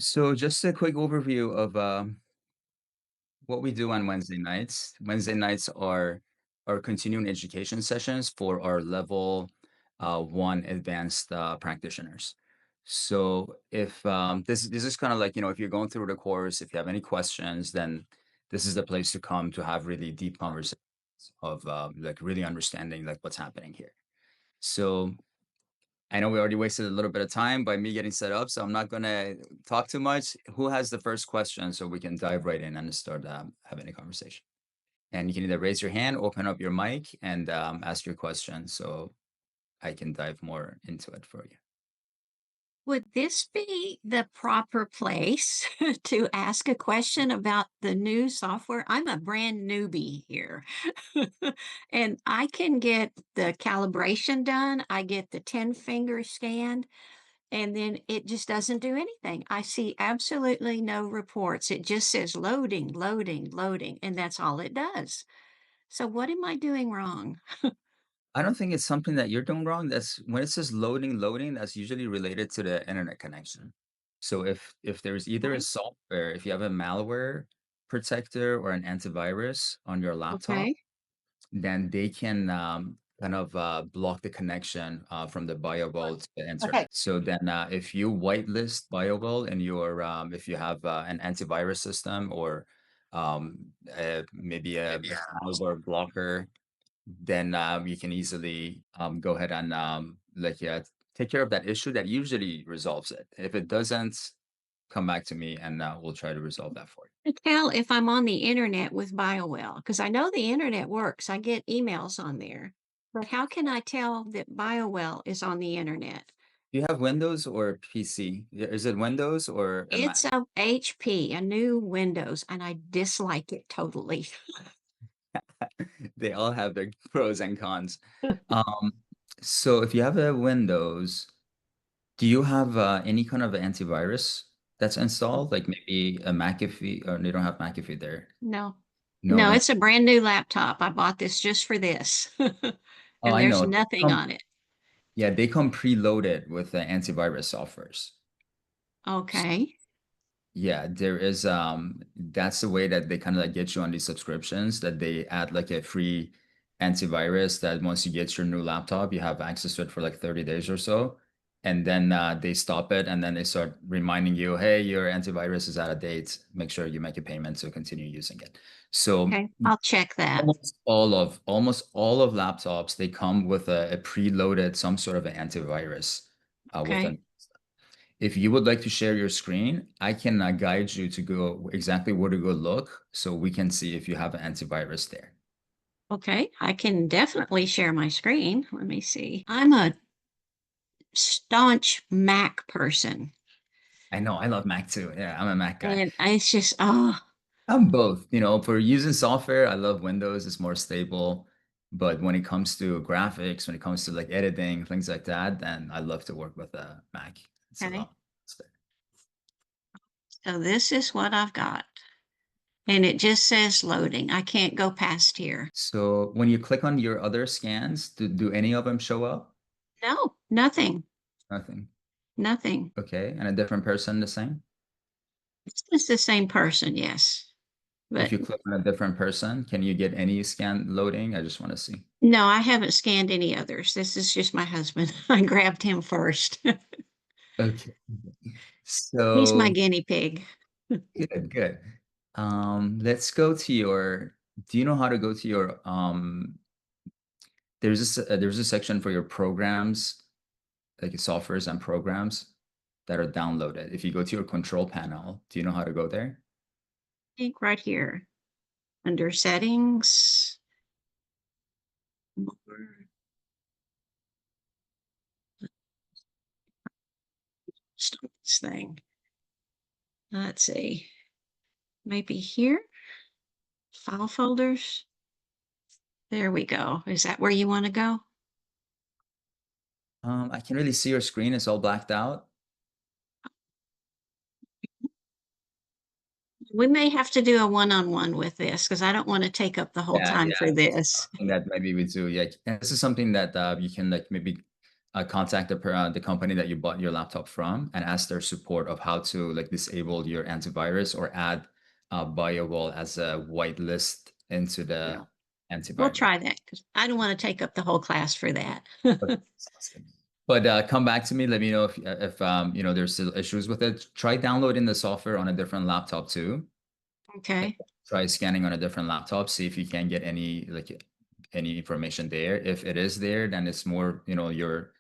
So just a quick overview of what we do on Wednesday nights. Wednesday nights are our continuing education sessions for our level one advanced practitioners. So if this is kind of like, if you're going through the course, if you have any questions, then this is the place to come to have really deep conversations of like really understanding like what's happening here. So I know we already wasted a little bit of time by me getting set up, so I'm not gonna talk too much. Who has the first question so we can dive right in and start having a conversation? And you can either raise your hand, open up your mic, and ask your question so I can dive more into it for you. Would this be the proper place to ask a question about the new software? I'm a brand newbie here. And I can get the calibration done. I get the 10 finger scanned, and then it just doesn't do anything. I see absolutely no reports. It just says loading, loading, loading, and that's all it does. So, what am I doing wrong? I don't think it's something that you're doing wrong. That's when it says loading, loading, that's usually related to the internet connection. So if there's either a Okay. software, if you have a malware protector or an antivirus on your laptop, Okay. then they can kind of block the connection from the BioVault to the Okay. internet. So then, if you whitelist BioVault in your, if you have an antivirus system or maybe a malware blocker, then you can easily go ahead and like take care of that issue. That usually resolves it. If it doesn't, come back to me and we'll try to resolve that for you. To tell if I'm on the internet with BioWell? Because I know the internet works. I get emails on there. But how can I tell that BioWell is on the internet? Do you have Windows or PC? Is it Windows or a It's Mac? a HP, a new Windows, and I dislike it totally. They all have their pros and cons. Um, so if you have a Windows, do you have any kind of antivirus that's installed? Like maybe a McAfee, or they don't have McAfee there. No. No, No, then it's a brand new laptop. I bought this just for this. oh, And I there's know. They nothing come, on it. yeah, they come preloaded with the antivirus softwares. Okay. Yeah, there is that's the way that they kind of like get you on these subscriptions, that they add like a free antivirus that once you get your new laptop, you have access to it for like 30 days or so. And then they stop it and then they start reminding you, hey, your antivirus is out of date. Make sure you make a payment to continue using it. So Okay. I'll check that. almost all of laptops, they come with a preloaded some sort of an antivirus with Okay. them. If you would like to share your screen, I can guide you to go exactly where to go look so we can see if you have an antivirus there. Okay. I can definitely share my screen. Let me see. I'm a staunch Mac person. I know I love Mac too. Yeah, I'm a Mac guy. And it's just, oh, I'm both. For using software, I love Windows. It's more stable. But when it comes to graphics, when it comes to like editing, things like that, then I love to work with a Mac. It's a okay. lot. It's better. So this is what I've got. And it just says loading. I can't go past here. So when you click on your other scans, do any of them show up? No, nothing, Nothing. nothing. Okay. And a different person the same? It's just the same person, yes. If But you click on a different person, can you get any scan loading? I just want to see. no, I haven't scanned any others. This is just my husband. I grabbed him first. Okay. He's my So guinea pig. good, good. Let's go to your, do you know how to go to your, there's a section for your programs, like your softwares and programs that are downloaded. If you go to your control panel, do you know how to go there? I think right here under settings. Stop this thing. Let's see. Maybe here, file folders. There we go. Is that where you want to go? I can really see your screen. It's all blacked out. We may have to do a one-on-one with this because I don't want to take up the whole Yeah, time yeah. for This is this. something that maybe we do. Yeah, and this is something that you can like maybe contact the company that you bought your laptop from and ask their support of how to like disable your antivirus or add BioWall as a whitelist into the Well, we'll antivirus. try that because I don't want to take up the whole class for that. Okay, sounds good. But come back to me. Let me know if you know there's still issues with it. Try downloading the software on a different laptop too. Okay. Try scanning on a different laptop, see if you can get any like any information there. If it is there, then it's more, you know, your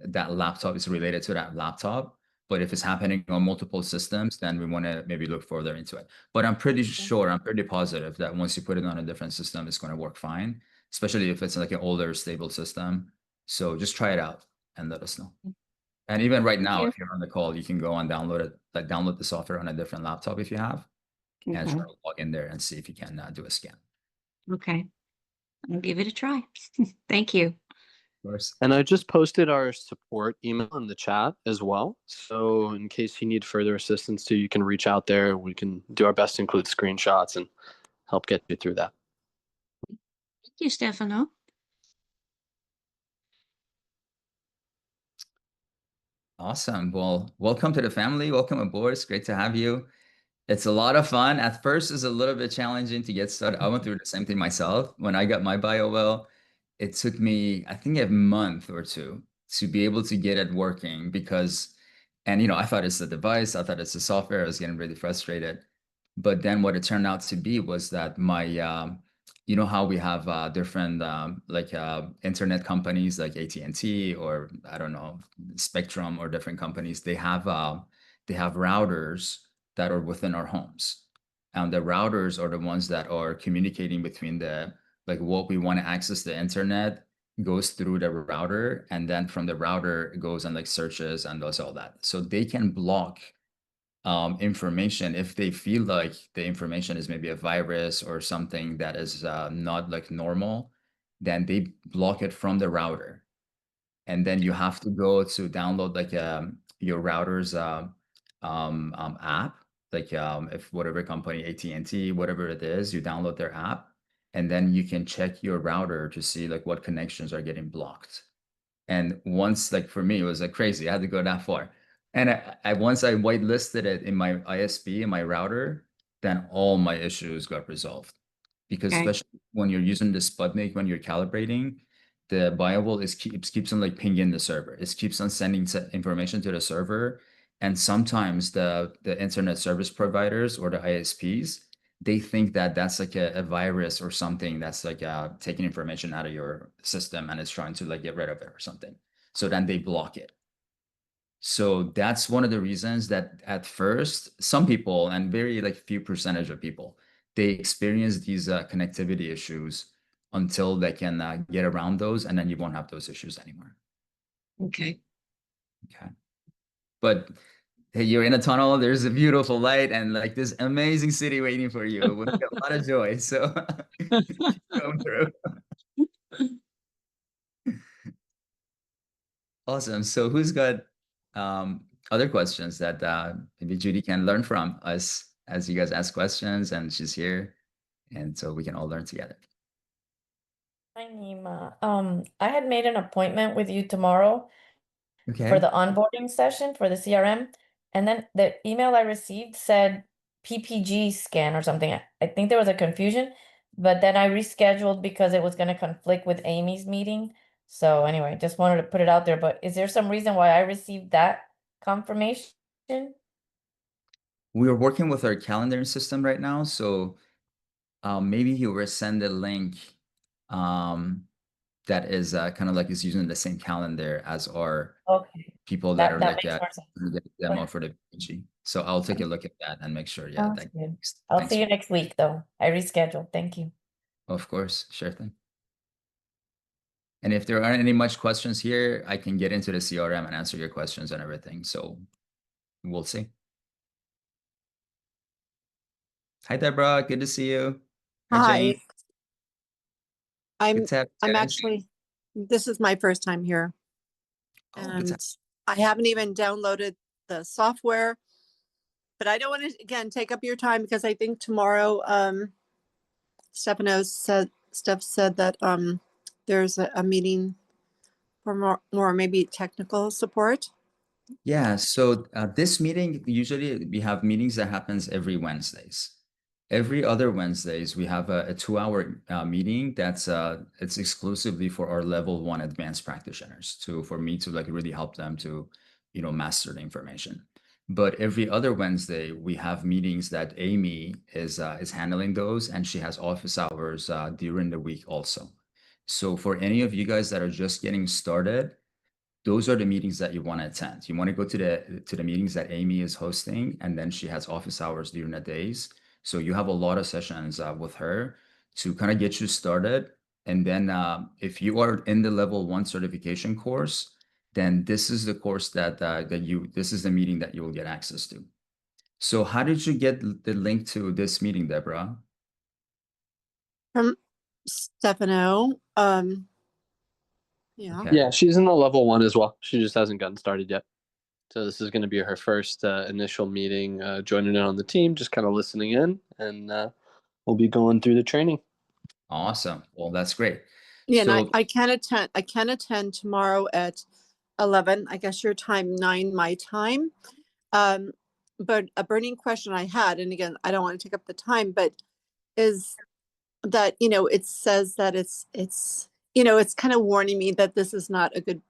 that laptop is related to that laptop. But if it's happening on multiple systems, then we want to maybe look further into it. But I'm pretty sure, I'm pretty positive that once you put it on a different system, it's going to work fine, especially if it's like an older stable system. So just try it out and let us know. And even right Thank now, you. if you're on the call, you can go and download it, like download the software on a different laptop if you have, and try Mhm. to log in there and see if you can do a scan. Okay. I'll give it a try. Thank you. Of course. And I just posted our support email in the chat as well. So in case you need further assistance too, you can reach out there. We can do our best to include screenshots and help get you through that. Thank you, Stefano. Awesome. Well, welcome to the family. Welcome aboard. It's great to have you. It's a lot of fun. At first, it's a little bit challenging to get started. I went through the same thing myself. When I got my bio well, it took me, I think, a month or two to be able to get it working because, and you know, I thought it's the device, I thought it's the software. I was getting really frustrated. But then what it turned out to be was that my, you know how we have different like internet companies like AT&T or I don't know, Spectrum or different companies. They have routers that are within our homes. And the routers are the ones that are communicating between the, like what we want to access the internet goes through the router. And then from the router, it goes and like searches and does all that. So they can block information if they feel like the information is maybe a virus or something that is not like normal, then they block it from the router. And then you have to go to download like your router's app, like if whatever company, AT&T, whatever it is, you download their app, and then you can check your router to see like what connections are getting blocked. And once, like for me, it was like crazy. I had to go that far. And I once I whitelisted it in my ISP in my router, then all my issues got resolved. Because Okay. especially when you're using the Sputnik when you're calibrating, the Biowall is keeps on like pinging the server. It keeps on sending information to the server. And sometimes the internet service providers or the ISPs, they think that that's like a virus or something that's like taking information out of your system and is trying to like get rid of it or something. So then they block it. So that's one of the reasons that at first, some people and very like few percentage of people, they experience these connectivity issues until they can get around those, and then you won't have those issues anymore. Okay. Okay. But hey, you're in a tunnel, there's a beautiful light and like this amazing city waiting for you with a lot of joy. So keep going through. Awesome. So who's got other questions that maybe Judy can learn from us as you guys ask questions and she's here, and so we can all learn together. Hi, Nima. I had made an appointment with you tomorrow for Okay. the onboarding session for the CRM, and then the email I received said PPG scan or something. I think there was a confusion, but then I rescheduled because it was going to conflict with Amy's meeting. So anyway, just wanted to put it out there. But is there some reason why I received that confirmation? We are working with our calendaring system right now, so maybe you will send a link um, that is kind of like is using the same calendar as our Okay, people that that are that like makes more sense. the demo Okay, for the PG. So I'll take a look at that and make sure. Yeah, sounds good. thanks. I'll Thanks. see you next week, though. I rescheduled. Thank you. Of course, sure thing. And if there aren't any much questions here, I can get into the CRM and answer your questions and everything. So we'll see. Hi, Deborah. Good to see you. Hi, Jane. Hi, Good to have you I'm guys. actually, this is my first time here Oh, good to and I haven't even downloaded the software. But I don't want to, again, take up your time because I think tomorrow, Steph said that there's a meeting for more maybe technical support? Yeah, so this meeting, usually we have meetings that happens every Wednesdays. Every other Wednesdays, we have a 2-hour meeting that's it's exclusively for our level 1 advanced practitioners for me to like really help them to, master the information. But every other Wednesday, we have meetings that Amy is handling those, and she has office hours during the week also. So for any of you guys that are just getting started, those are the meetings that you want to attend. You want to go to the meetings that Amy is hosting, and then she has office hours during the days. So you have a lot of sessions with her to kind of get you started. And then if you are in the level 1 certification course, then this is the course this is the meeting that you will get access to. So how did you get the link to this meeting, Deborah? From Stefano. Yeah. Okay. Yeah, she's in the level 1 as well. She just hasn't gotten started yet. So this is going to be her first initial meeting, joining in on the team, just kind of listening in, and we'll be going through the training. Awesome. Well, that's great. Yeah, So and I can attend. I can attend tomorrow at 11. I guess your time, 9 my time. But a burning question I had, and again, I don't want to take up the time, but is that it says that it's it's kind of warning me that this is not a good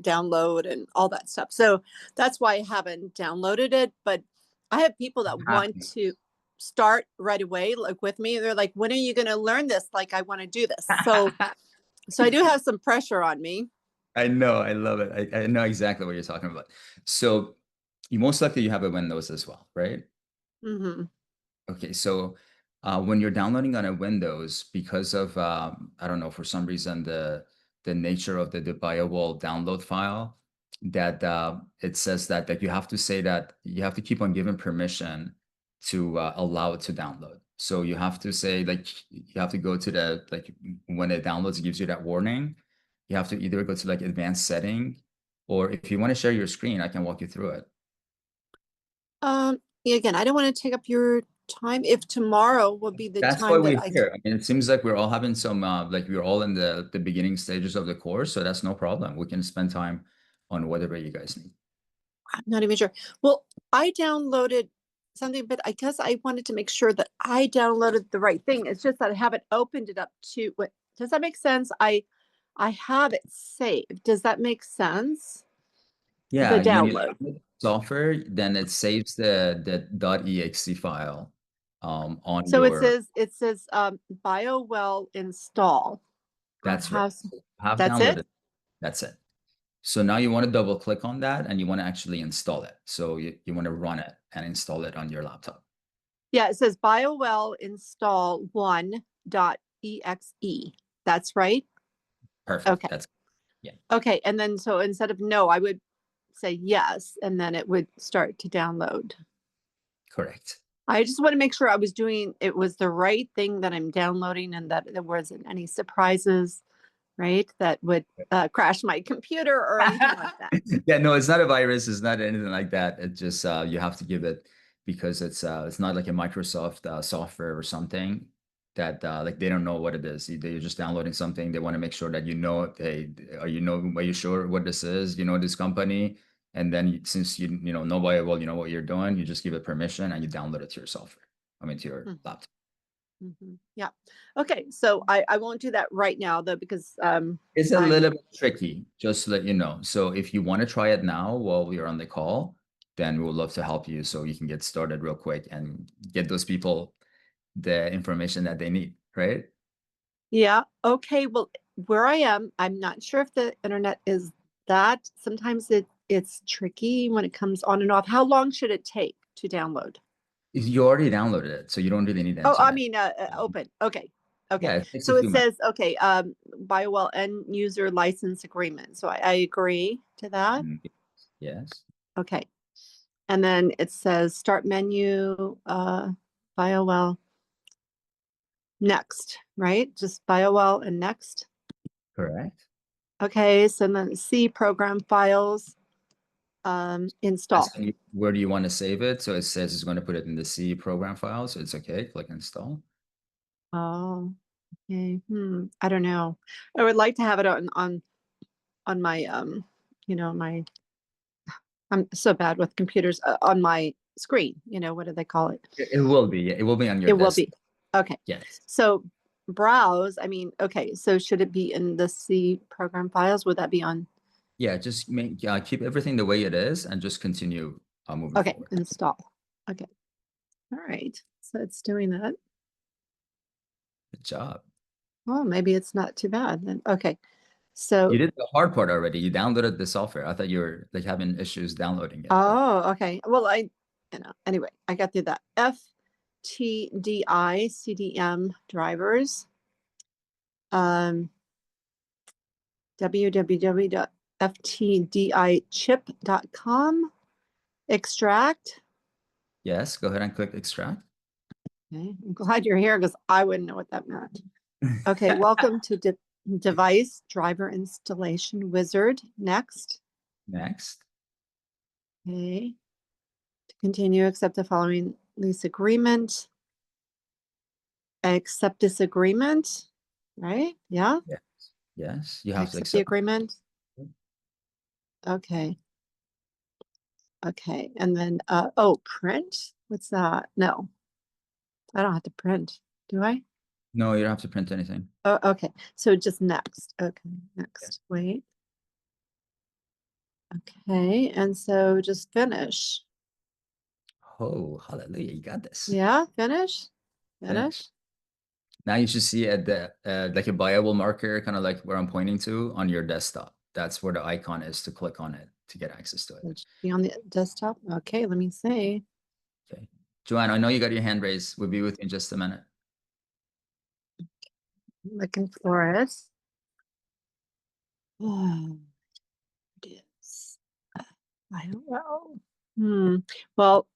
download and all that stuff. So that's why I haven't downloaded it. But I have people that want to start right away, like with me. They're like, when are you going to learn this? Like, I want to do this. So I do have some pressure on me. I know, I love it. I know exactly what you're talking about. So you most likely you have a Windows as well, right? Mm-hmm. Okay, so when you're downloading on a Windows, because of I don't know, for some reason the nature of the BioWall download file, that it says that you have to say that you have to keep on giving permission to allow it to download. So you have to say like you have to go to the like when it downloads, it gives you that warning. You have to either go to like advanced setting, or if you want to share your screen, I can walk you through it. Again, I don't want to take up your time. If tomorrow will be the That's why time that we're I here. I mean, it seems like we're all having some like we're all in the beginning stages of the course, so that's no problem. We can spend time on whatever you guys need. I'm not even sure. Well, I downloaded something, but I guess I wanted to make sure that I downloaded the right thing. It's just that I haven't opened it up to what does that make sense? I have it saved. Does that make sense? Yeah, The when you download. download software, then it saves the .exe file on So your. it says BioWell install. That's right. Have That's it? downloaded. That's it. So now you want to double click on that and you want to actually install it. So you want to run it and install it on your laptop. Yeah, it says BioWell install 1.exe. That's right? Perfect. Okay. That's yeah. Okay, and then so instead of no, I would say yes, and then it would start to download. Correct. I just want to make sure I was doing it was the right thing that I'm downloading and that there wasn't any surprises, right? That would crash my computer or anything like that. Yeah, no, it's not a virus. It's not anything like that. It just you have to give it because it's not like a Microsoft software or something that like they don't know what it is. They're just downloading something. They want to make sure that are you sure what this is? You know this company, and then since you know nobody well, you know what you're doing. You just give it permission and you download it to your software. I mean to your laptop. Mm-hmm. Yeah. Okay. So I won't do that right now though, because It's a I'm little bit tricky, just to let you know. So if you want to try it now while we are on the call, then we'd love to help you so you can get started real quick and get those people the information that they need, right? yeah. Okay. Well, where I am, I'm not sure if the internet is that. Sometimes it's tricky when it comes on and off. How long should it take to download? You already downloaded it, so you don't really need Oh, I internet. mean, open. Okay. Okay. Yeah, it takes So a it few minutes. says, okay, BioWell end user license agreement. So I agree to that. Yes. Okay. And then it says start menu, BioWell next, right? Just BioWell and next. Correct. Okay. So then C program files, install. Where do you want to save it? So it says it's going to put it in the C program file, so it's okay. Click install. Oh, okay. I don't know. I would like to have it on on my you know, my I'm so bad with computers on my screen. You know, what do they call it? It will be. It will be on your It will desktop. be. Okay. Yes. So browse, I mean, okay, so should it be in the C program files? Would that be on? Yeah, just keep everything the way it is and just continue moving Okay, forward. install. Okay. All right. So it's doing that. Good job. Well, maybe it's not too bad then. Okay. So You did the hard part already. You downloaded the software. I thought you were like having issues downloading it. oh, okay. Well, anyway, I got through that. FTDI CDM drivers. www.ftdichip.com. Extract. Yes, go ahead and click extract. Okay. I'm glad you're here because I wouldn't know what that meant. Okay. Welcome to device driver installation wizard. Next. Next. Okay. To continue, accept the following lease agreement. Accept this agreement, right? Yeah. Yes. Yes. You have to Accept the accept. agreement. Okay. Okay. And then, oh, print. What's that? No, I don't have to print. Do I? No, you don't have to print anything. Oh, okay. So just next. Okay. Next. Wait. Okay. And so just finish. Oh, hallelujah. You got this. Yeah. Finish. Finish. Finish. Now you should see at the like a bioable marker, kind of like where I'm pointing to on your desktop. That's where the icon is to click on it to get access to it. It should be on the desktop. Okay. Let me see. Okay. Joanne, I know you got your hand raised. We'll be with you in just a minute. Looking for it. Oh, it is. I don't know. Well,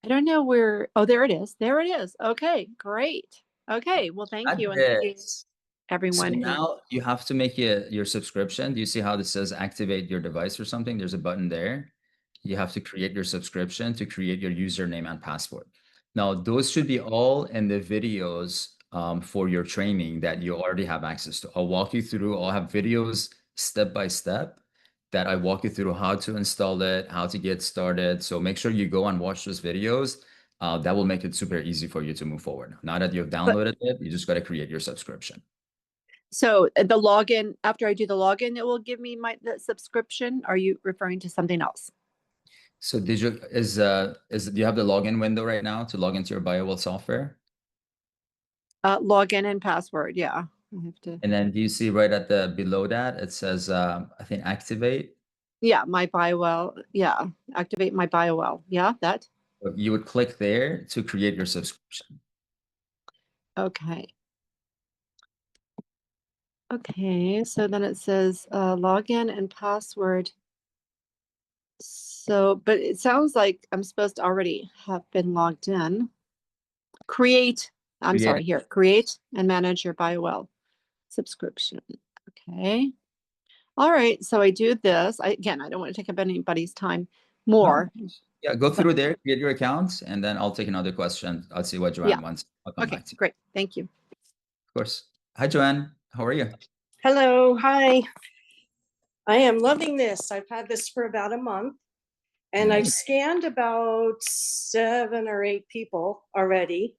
I don't know where. Oh, there it is. There it is. Okay, great. Okay, well, thank At you. And thank you, this, everyone so who. now you have to make your subscription. Do you see how this says activate your device or something? There's a button there. You have to create your subscription to create your username and password. Now, those should be all in the videos for your training that you already have access to. I'll walk you through. I'll have videos step by step that I walk you through how to install it, how to get started. So make sure you go and watch those videos. That will make it super easy for you to move forward. Now that you've downloaded it, you just got to create your subscription. So the login, after I do the login, it will give me the subscription. Are you referring to something else? So do you have the login window right now to log into your BioWell software? Login and password. Yeah, I have to. And then do you see right at the below that it says I think activate? Yeah, my BioWell. Yeah, activate my BioWell. Yeah, that. You would click there to create your subscription. Okay. Okay, so then it says login and password. So, but it sounds like I'm supposed to already have been logged in. Create and manage your BioWell subscription. Okay. All right. So I do this. Again, I don't want to take up anybody's time more. Yeah, go through there, create your accounts, and then I'll take another question. I'll see what Joanne wants. I'll come Okay, back to you. great. Thank you. Of course. Hi, Joanne. How are you? Hello, hi. I am loving this. I've had this for about a month and I've scanned about 7 or 8 people already.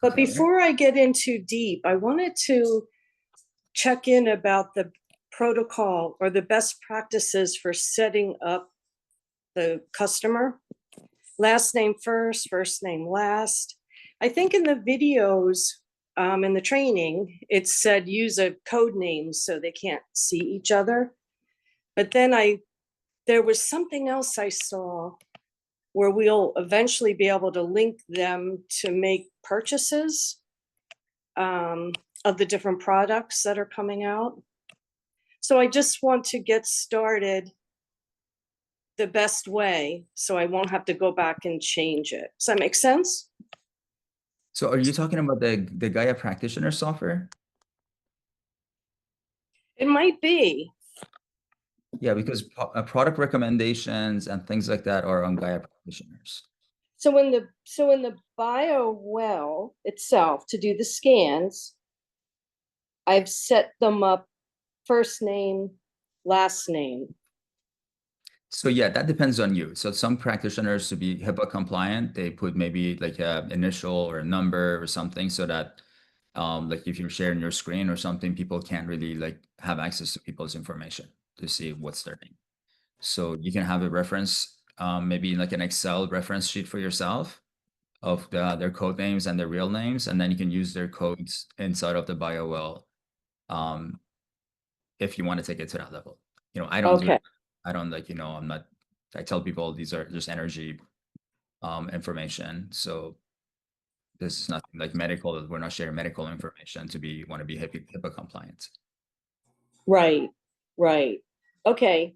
But Okay. before I get into deep, I wanted to check in about the protocol or the best practices for setting up the customer. Last name first, first name last. I think in the videos, in the training, it said use a code name so they can't see each other. But then there was something else I saw where we'll eventually be able to link them to make purchases of the different products that are coming out. So I just want to get started the best way so I won't have to go back and change it. Does that make sense? So are you talking about the Gaia practitioner software? It might be. Yeah, because product recommendations and things like that are on Gaia practitioners. So in the BioWell itself to do the scans, I've set them up first name, last name? So yeah, that depends on you. So some practitioners, to be HIPAA compliant, they put maybe like a initial or a number or something, so that like if you're sharing your screen or something, people can't really like have access to people's information to see what's their name. So you can have a reference, maybe like an Excel reference sheet for yourself of their code names and their real names, and then you can use their codes inside of the BioWell, um, if you want to take it to that level. You know, I don't do Okay. it. I don't like, I'm not, I tell people these are just energy information. So this is nothing like medical. We're not sharing medical information want to be HIPAA compliant. Right, right. Okay.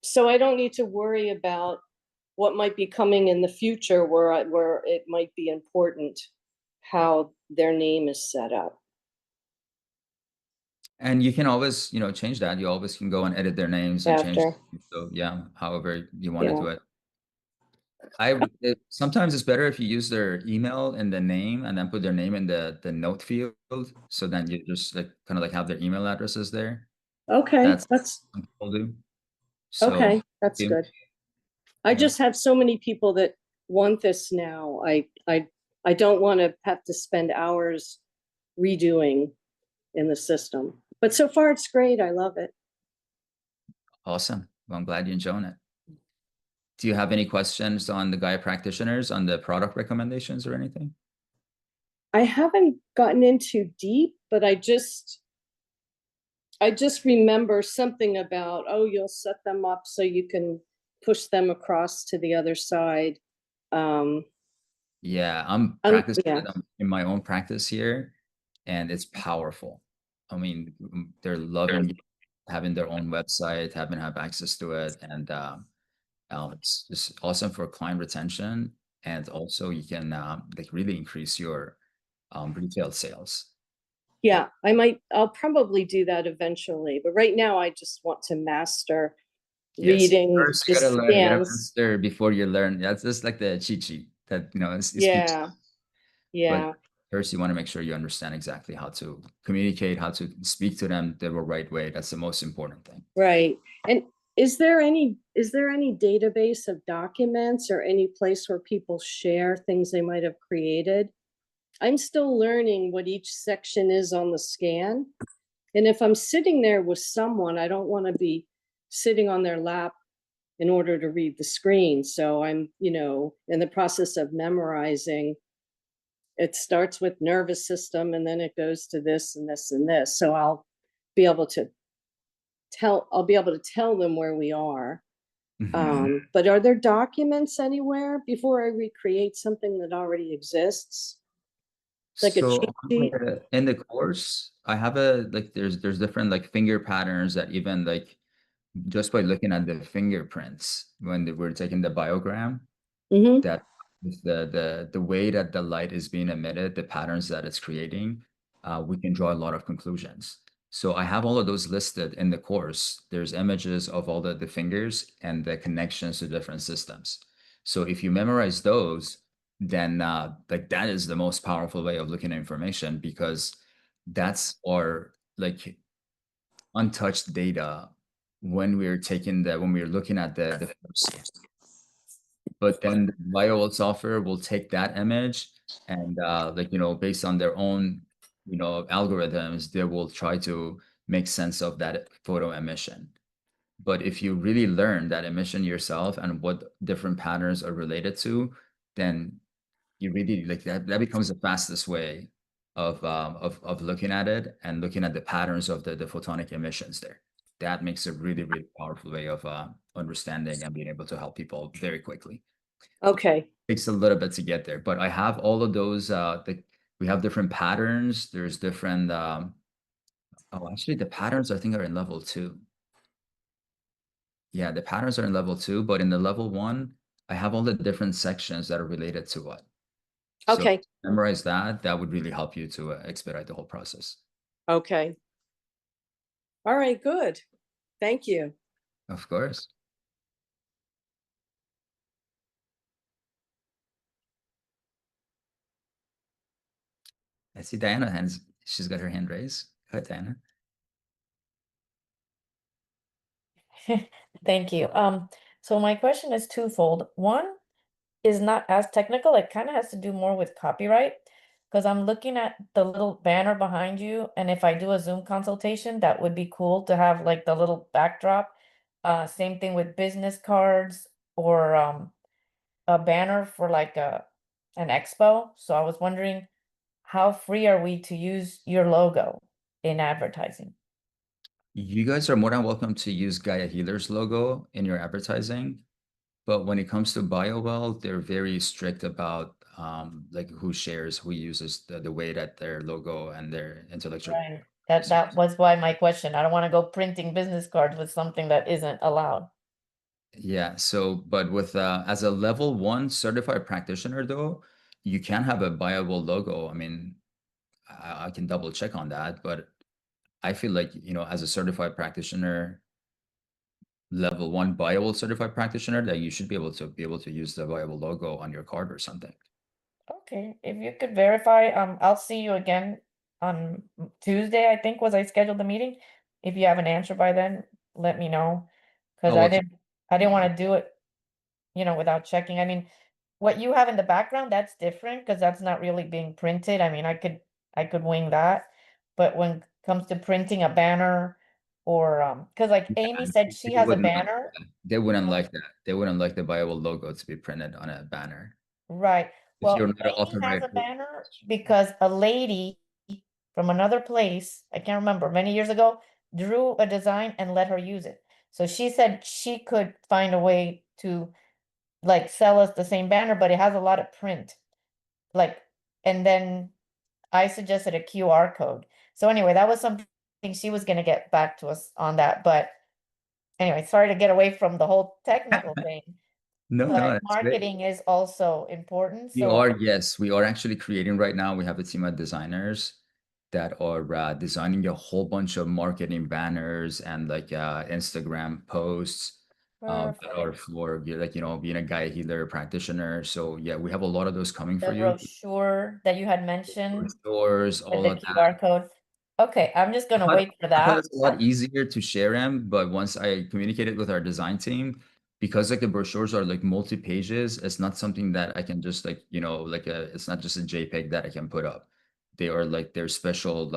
So I don't need to worry about what might be coming in the future where it might be important how their name is set up. And you can always, change that. You always can go and edit their names and change. After. So yeah, however you want to Yeah. do it. Sometimes it's better if you use their email in the name and then put their name in the note field. So then you just like kind of like have their email addresses there. Okay, That's that's what people do. So okay. That's you- good. I yeah, just have so many people that want this now. I don't want to have to spend hours redoing in the system. But so far it's great. I love it. awesome. Well, I'm glad you're enjoying it. Do you have any questions on the Gaia practitioners on the product recommendations or anything? I haven't gotten into deep, but I just remember something about, oh, you'll set them up so you can push them across to the other side. Yeah, I'm practicing Yeah, it in my own practice here, and it's powerful. I mean, they're loving having their own website, have access to it, and it's just awesome for client retention, and also you can like really increase your retail sales. yeah. I'll probably do that eventually, but right now I just want to master Yes, reading first you the gotta learn, you gotta scans. master before you learn. That's just like the cheat sheet that is keeps. Yeah, But yeah, first, you want to make sure you understand exactly how to communicate, how to speak to them the right way. That's the most important thing. right. And is there any database of documents or any place where people share things they might have created? I'm still learning what each section is on the scan. And if I'm sitting there with someone, I don't want to be sitting on their lap in order to read the screen. So I'm, in the process of memorizing. It starts with nervous system and then it goes to this and this and this. So be able to I'll be able to tell them where we are. But are there documents anywhere before I recreate something that already exists? Like a So cheat sheet? in the course, I have there's different like finger patterns that even like just by looking at the fingerprints when we're taking the biogram, Mm-hmm. that with the way that the light is being emitted, the patterns that it's creating, we can draw a lot of conclusions. So I have all of those listed in the course. There's images of all the fingers and the connections to different systems. So if you memorize those, then like that is the most powerful way of looking at information, because that's our like untouched data when we're looking at the first scan. But then the BioWorld software will take that image and based on their own algorithms, they will try to make sense of that photo emission. But if you really learn that emission yourself and what different patterns are related to, then you really like that becomes the fastest way of looking at it and looking at the patterns of the photonic emissions there. That makes a really, really powerful way of understanding and being able to help people very quickly. Okay. Takes a little bit to get there, but I have all of those. We have different patterns. There's different. Actually, the patterns I think are in level 2. Yeah, the patterns are in level 2, but in the level 1, I have all the different sections that are related to what. So Okay. memorize that. That would really help you to expedite the whole process. Okay. All right. Good. Thank you. Of course. I see Diana hands. She's got her hand raised. Go ahead, Diana. Thank you. So my question is twofold. One is not as technical. It kind of has to do more with copyright because I'm looking at the little banner behind you, and if I do a Zoom consultation, that would be cool to have like the little backdrop. Same thing with business cards or a banner for like an expo. So I was wondering, how free are we to use your logo in advertising? You guys are more than welcome to use Gaia Healer's logo in your advertising. But when it comes to BioWell, they're very strict about like who shares, who uses the way that their logo and their intellectual Right. property That is. was why my question. I don't want to go printing business cards with something that isn't allowed. Yeah. So, but with as a level one certified practitioner, though, you can have a BioWell logo. I mean, I can double check on that, but I feel like, as a certified practitioner, level one BioWell certified practitioner, that you should be able to use the BioWell logo on your card or something. Okay, if you could verify, I'll see you again on Tuesday, I think was I scheduled the meeting. If you have an answer by then, let me know. Because Oh, I didn't want to do it, without checking. I mean, what you have in the background, that's different because that's not really being printed. I mean, I could wing that. But when it comes to printing a banner or because like Amy and said she they has a wouldn't like banner. that. They wouldn't like that. They wouldn't like the BioWell logo to be printed on a banner. Right. If you're Well, not an Amy has authorized. a banner because a lady from another place, I can't remember, many years ago, drew a design and let her use it. So she said she could find a way to like sell us the same banner, but it has a lot of print. Like, and then I suggested a QR code. So anyway, that was something she was going to get back to us on that. But anyway, sorry to get away from the whole technical thing, No, no, but that's great. marketing is also important. We So are, yes, we are actually creating right now. We have a team of designers that are designing a whole bunch of marketing banners and like Instagram posts that are perfect. for like, being a guy healer practitioner. So yeah, we have a lot of those coming for The you. brochure that you had mentioned Stores, with all the of that. QR code. Okay, I'm just I gonna thought wait for I thought that. it's a lot easier to share them, but once I communicated with our design team, because like the brochures are like multi-pages, it's not something that I can just like, it's not just a JPEG that I can put up. They are like their special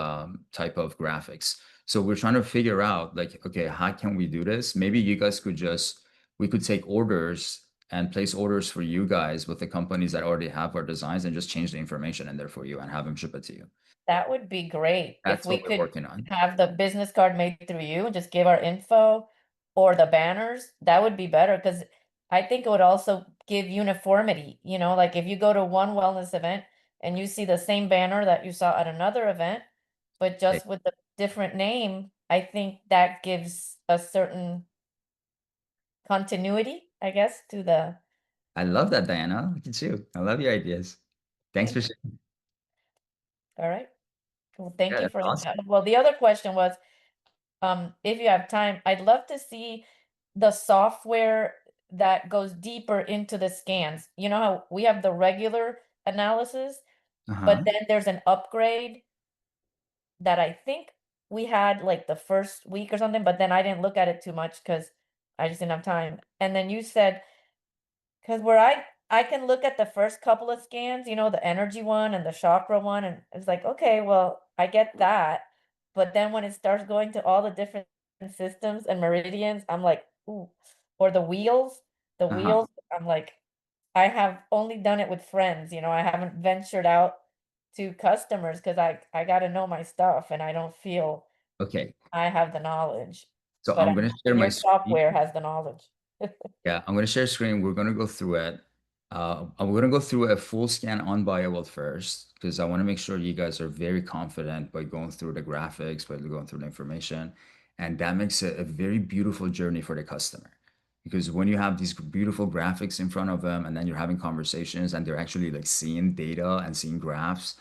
type of graphics. So we're trying to figure out like, okay, how can we do this? Maybe you guys we could take orders and place orders for you guys with the companies that already have our designs and just change the information in there for you and have them ship it to you. That would be great if That's we what we're could working on. have the business card made through you and just give our info or the banners. That would be better because I think it would also give uniformity. Like if you go to one wellness event and you see the same banner that you saw at another event, but Hey, just with a different name, I think that gives a certain continuity, I guess, to the. I love that, Diana. Look at you. I love your ideas. Thanks for Thank you. sharing. All right. Well, thank Yeah, you that's for awesome. that. Well, the other question was, if you have time, I'd love to see the software that goes deeper into the scans. You know how we have the regular analysis, but Uh-huh. then there's an upgrade that I think we had like the first week or something, but then I didn't look at it too much because I just didn't have time. And then you said, because where I can look at the first couple of scans, the energy one and the chakra one, and it's like, okay, well, I get that. But then when it starts going to all the different systems and meridians, I'm like, ooh, or the Uh-huh. wheels, I'm like, I have only done it with friends, I haven't ventured out to customers because I got to know my stuff and I don't feel Okay. I have the knowledge. So But I'm I'm gonna share hoping my your screen. software has the knowledge. Yeah, I'm gonna share screen. We're gonna go through it. I'm gonna go through a full scan on BioWorld first because I want to make sure you guys are very confident by going through the graphics, by going through the information, and that makes it a very beautiful journey for the customer. Because when you have these beautiful graphics in front of them, and then you're having conversations, and they're actually like seeing data and seeing graphs,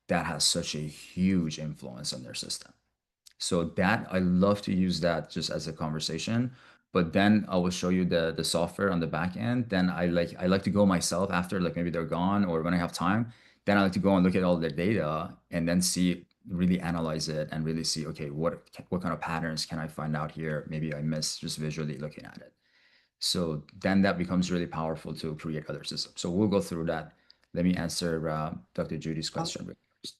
that has such a huge influence on their system. So that I love to use that just as a conversation. But then I will show you the software on the back end. Then I like to go myself after like maybe they're gone or when I have time. Then I like to go and look at all their data and then see really analyze it and really see, okay, what kind of patterns can I find out here? Maybe I missed just visually looking at it. So then that becomes really powerful to create other systems. So we'll go through that. Let me answer Dr. Judy's question first.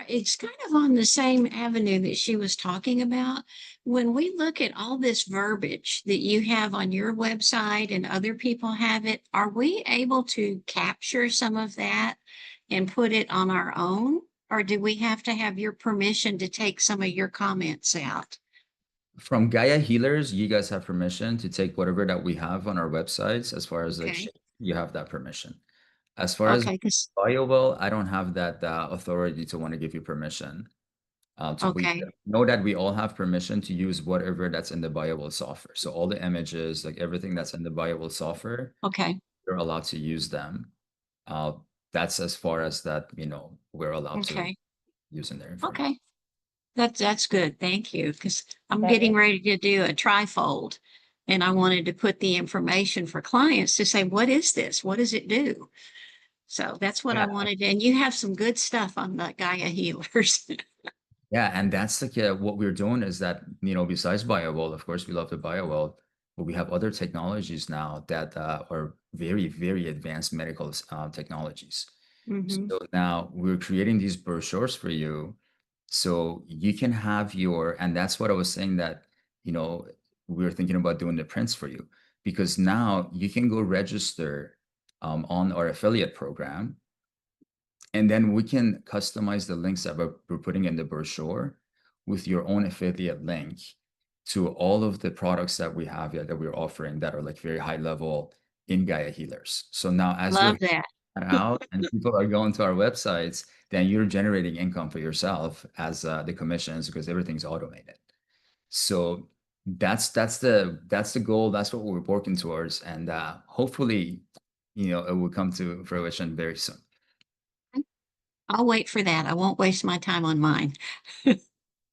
It's kind of on the same avenue that she was talking about. When we look at all this verbiage that you have on your website and other people have it, are we able to capture some of that and put it on our own? Or do we have to have your permission to take some of your comments out? From Gaia Healers, you guys have permission to take whatever that we have on our websites. As far as like Okay. you have that permission. As far as Okay, because BioWell, I don't have that authority to want to give you permission. We okay, know that we all have permission to use whatever that's in the BioWell software. So all the images, like everything that's in the BioWell software, okay, you're allowed to use them. That's as far as that, we're allowed to okay, use in their information. okay. That's good. Thank you. Because I'm Got getting it. ready to do a trifold. And I wanted to put the information for clients to say, what is this? What does it do? So that's what I Yeah. wanted. And you have some good stuff on the Gaia healers. Yeah, and that's like what we're doing is that, besides BioWell, of course, we love the BioWell, but we have other technologies now that are very, very advanced medical technologies. Mhm. So now we're creating these brochures for you, so you can have and that's what I was saying that, we were thinking about doing the prints for you, because now you can go register on our affiliate program. And then we can customize the links that we're putting in the brochure with your own affiliate link to all of the products that we have that we're offering that are like very high level in Gaia Healers. So now as you're Love that. out and people are going to our websites, then you're generating income for yourself as the commissions, because everything's automated. So that's the goal. That's what we're working towards, and hopefully, it will come to fruition very soon. I'll wait for that. I won't waste my time on mine.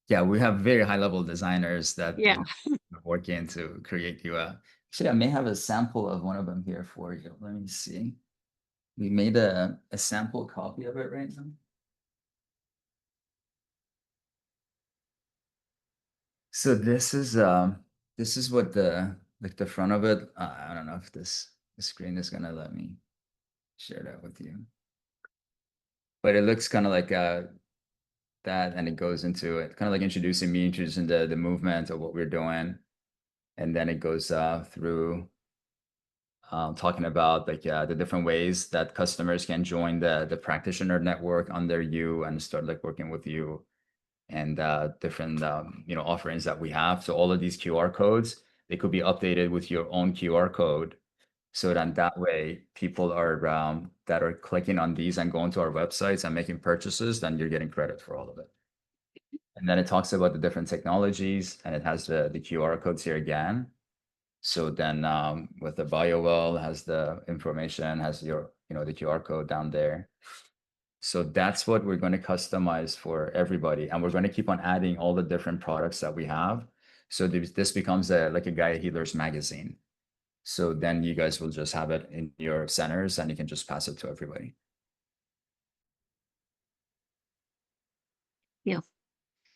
Yeah, we have very high level designers that Yeah. working to create you a. Actually, I may have a sample of one of them here for you. Let me see. We made a sample copy of it right now. So this is what the front of it. I don't know if the screen is gonna let me share that with you, but it looks kind of like that, and it goes into it, kind of like introducing the movement of what we're doing, and then it goes through talking about like the different ways that customers can join the practitioner network under you and start like working with you, and different offerings that we have. So all of these QR codes, they could be updated with your own QR code. So then that way people are that are clicking on these and going to our websites and making purchases, then you're getting credit for all of it. And then it talks about the different technologies, and it has the QR codes here again. So then with the BioWell, it has the information, has your, the QR code down there. So that's what we're going to customize for everybody. And we're going to keep on adding all the different products that we have. So this becomes like a Gaia Healers magazine. So then you guys will just have it in your centers and you can just pass it to everybody. Yeah.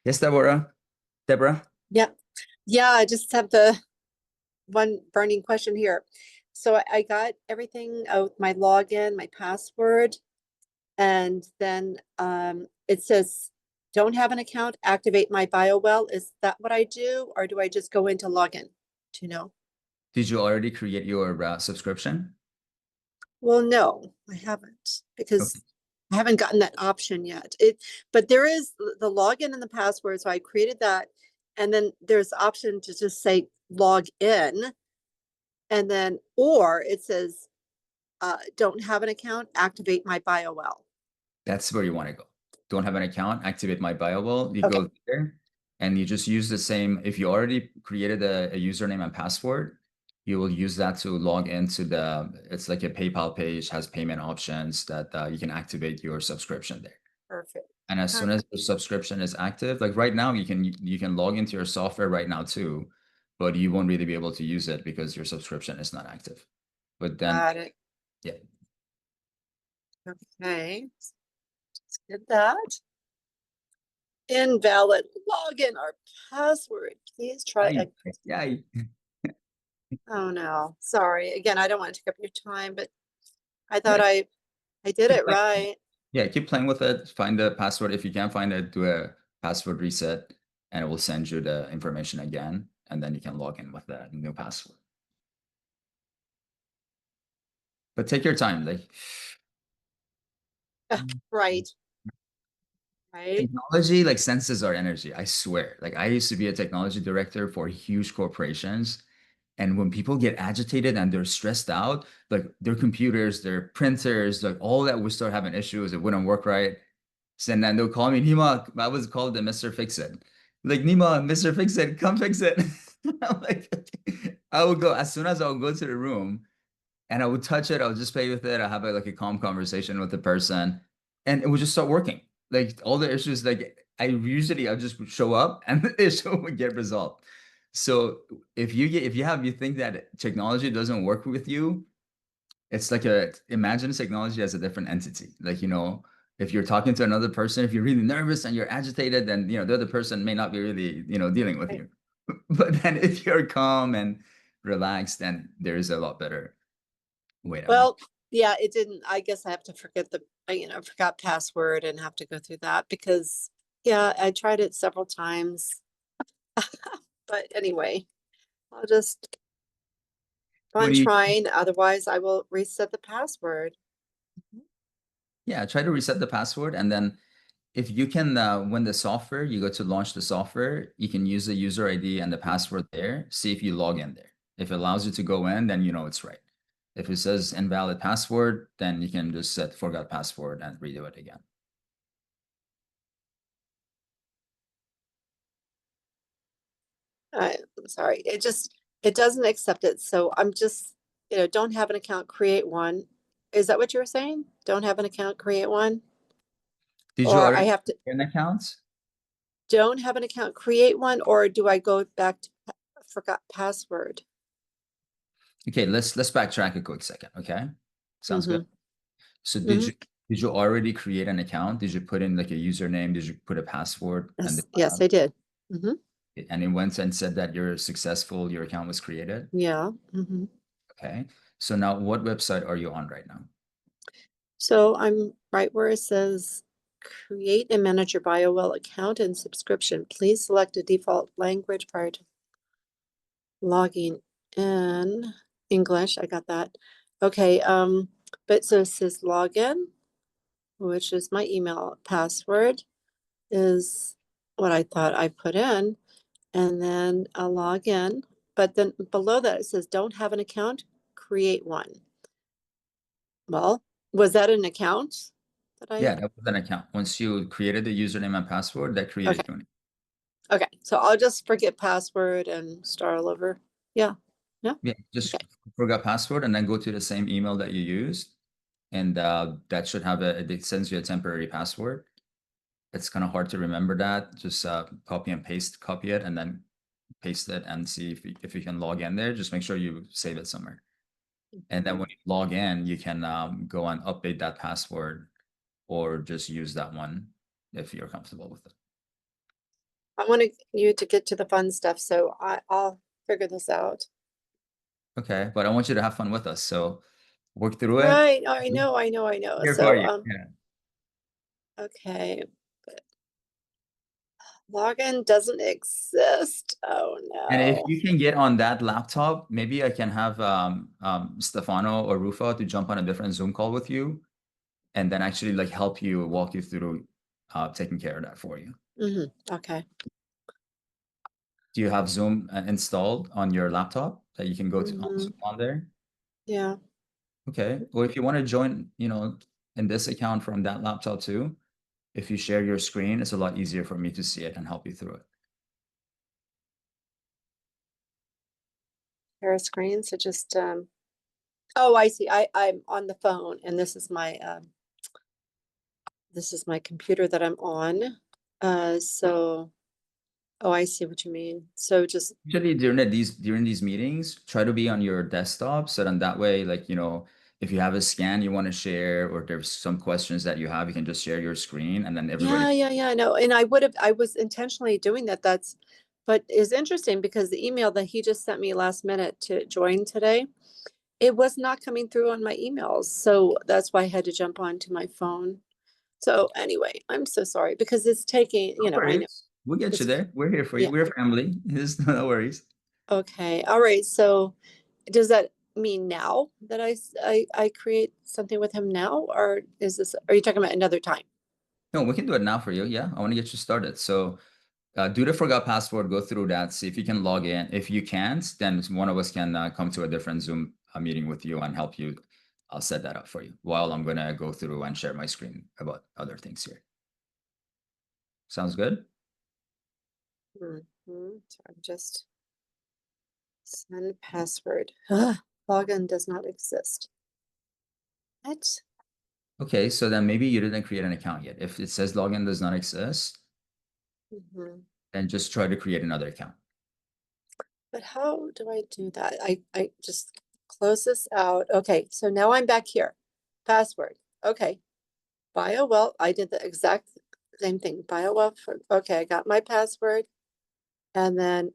Yes, Deborah? Yeah. Yeah, I just have the one burning question here. So I got everything out, my login, my password, and then it says, don't have an account, activate my BioWell. Is that what I do? Or do I just go into login? Do you know? Did you already create your subscription? Well, no, I haven't, because Okay. I haven't gotten that option yet. But there is the login and the password. So I created that. And then there's the option to just say log in. And then, or it says, don't have an account, activate my BioWell. That's where you want to go. Don't have an account, activate my BioWell. You Okay. go there and you just use the same. If you already created a username and password, you will use that to log into it's like a PayPal page, has payment options that you can activate your subscription there. Perfect. And as soon as the subscription is active, like right now, you can log into your software right now too, but you won't really be able to use it because your subscription is not active. But then, Got it. yeah. Okay. Let's get that. Invalid login or password. Please try. Yeah. Oh no, sorry. Again, I don't want to take up your time, but I thought I did it right. Yeah, keep playing with it. Find the password. If you can't find it, do a password reset, and it will send you the information again, and then you can log in with the new password. But take your time. Like, Right. Right. technology like senses our energy. I swear. Like, I used to be a technology director for huge corporations, and when people get agitated and they're stressed out, like their computers, their printers, like all that would start having issues. It wouldn't work right. So, and then they'll call me, Nima. I was called the Mr. Fix It. Like, Nima, Mr. Fix It, come fix it. I'm like, okay. I would go as soon as I would go to the room and I would touch it. I would just play with it. I have like a calm conversation with the person, and it would just start working. Like all the issues, like I'll just show up and the issue would get resolved. So if you think that technology doesn't work with you, it's like imagine technology as a different entity. Like, if you're talking to another person, if you're really nervous and you're agitated, then, the other person may not be really, dealing with you. But then if you're calm and relaxed, then there is a lot better way to. Well, yeah, it didn't. I guess I have to forget forgot password and have to go through that because, yeah, I tried it several times. But anyway, I'll just go on trying. Otherwise, I will reset the password. Yeah, try to reset the password, and then if you can, when the software, you go to launch the software, you can use the user ID and the password there. See if you log in there. If it allows you to go in, then you know it's right. If it says invalid password, then you can just set forgot password and redo it again. I'm sorry. It doesn't accept it. So I'm just, don't have an account, create one. Is that what you were saying? Don't have an account, create one? Did you Or I already have to, create an account? don't have an account, create one, or do I go back to forgot password? Okay, let's backtrack a quick second. Okay, sounds good. So did you already create an account? Did you put in like a username? Did you put a password? Yes, I did. And it went and said that you're successful, your account was created? Yeah. Okay. So now what website are you on right now? So I'm right where it says create and manage your BioWell account and subscription. Please select a default language prior to logging in. English, I got that. Okay, but so it says login, which is my email password, is what I thought I put in, and then a login. But then below that it says don't have an account, create one. Well, was that an account that Yeah, that was an account. Once you created the username and password, that created Okay. you an Okay, so I'll just forget password and start all over. Yeah. Yeah, just forgot password and then go to the same email that you used. And that should have it sends you a temporary password. It's kind of hard to remember that. Just copy it, and then paste it and see if you can log in there. Just make sure you save it somewhere. And then when you log in, you can go and update that password or just use that one if you're comfortable with it. I want you to get to the fun stuff, so I'll figure this out. Okay, but I want you to have fun with us. So work through it. Right. I know. Here So, for you. Yeah. okay. Login doesn't exist. Oh And if no. you can get on that laptop, maybe I can have Stefano or Rufa to jump on a different Zoom call with you, and then actually like help you walk you through taking care of that for you. Okay. Do you have Zoom installed on your laptop that you can go to Zoom on there? Yeah. Okay. Well, if you want to join, in this account from that laptop too, if you share your screen, it's a lot easier for me to see it and help you through it. Share a screen. So just oh, I see. I'm on the phone, and this is my computer that I'm on. So oh, I see what you mean. So Usually during these meetings, try to be on your desktop, so then that way, like, if you have a scan you want to share, or there's some questions that you have, you can just share your screen and then everybody. Yeah. No, and I was intentionally doing that. But it's interesting because the email that he just sent me last minute to join today, it was not coming through on my emails. So that's why I had to jump onto my phone. So anyway, I'm so sorry because it's taking, No I know. worries. We'll get you It's, there. We're here for you. yeah. We're family. There's no worries. Okay. All right. So does that mean now that I create something with him now, or are you talking about another time? No, we can do it now for you. Yeah, I want to get you started. So do the forgot password, go through that, see if you can log in. If you can't, then one of us can come to a different Zoom meeting with you and help you. I'll set that up for you while I'm going to go through and share my screen about other things here. Sounds good? So I'm just send password. Login does not exist. What? Okay, so then maybe you didn't create an account yet. If it says login does not exist, then just try to create another account. But how do I do that? I just close this out. Okay, so now I'm back here. Password. Okay. Well, I did the exact same thing. Well, okay, I got my password. And then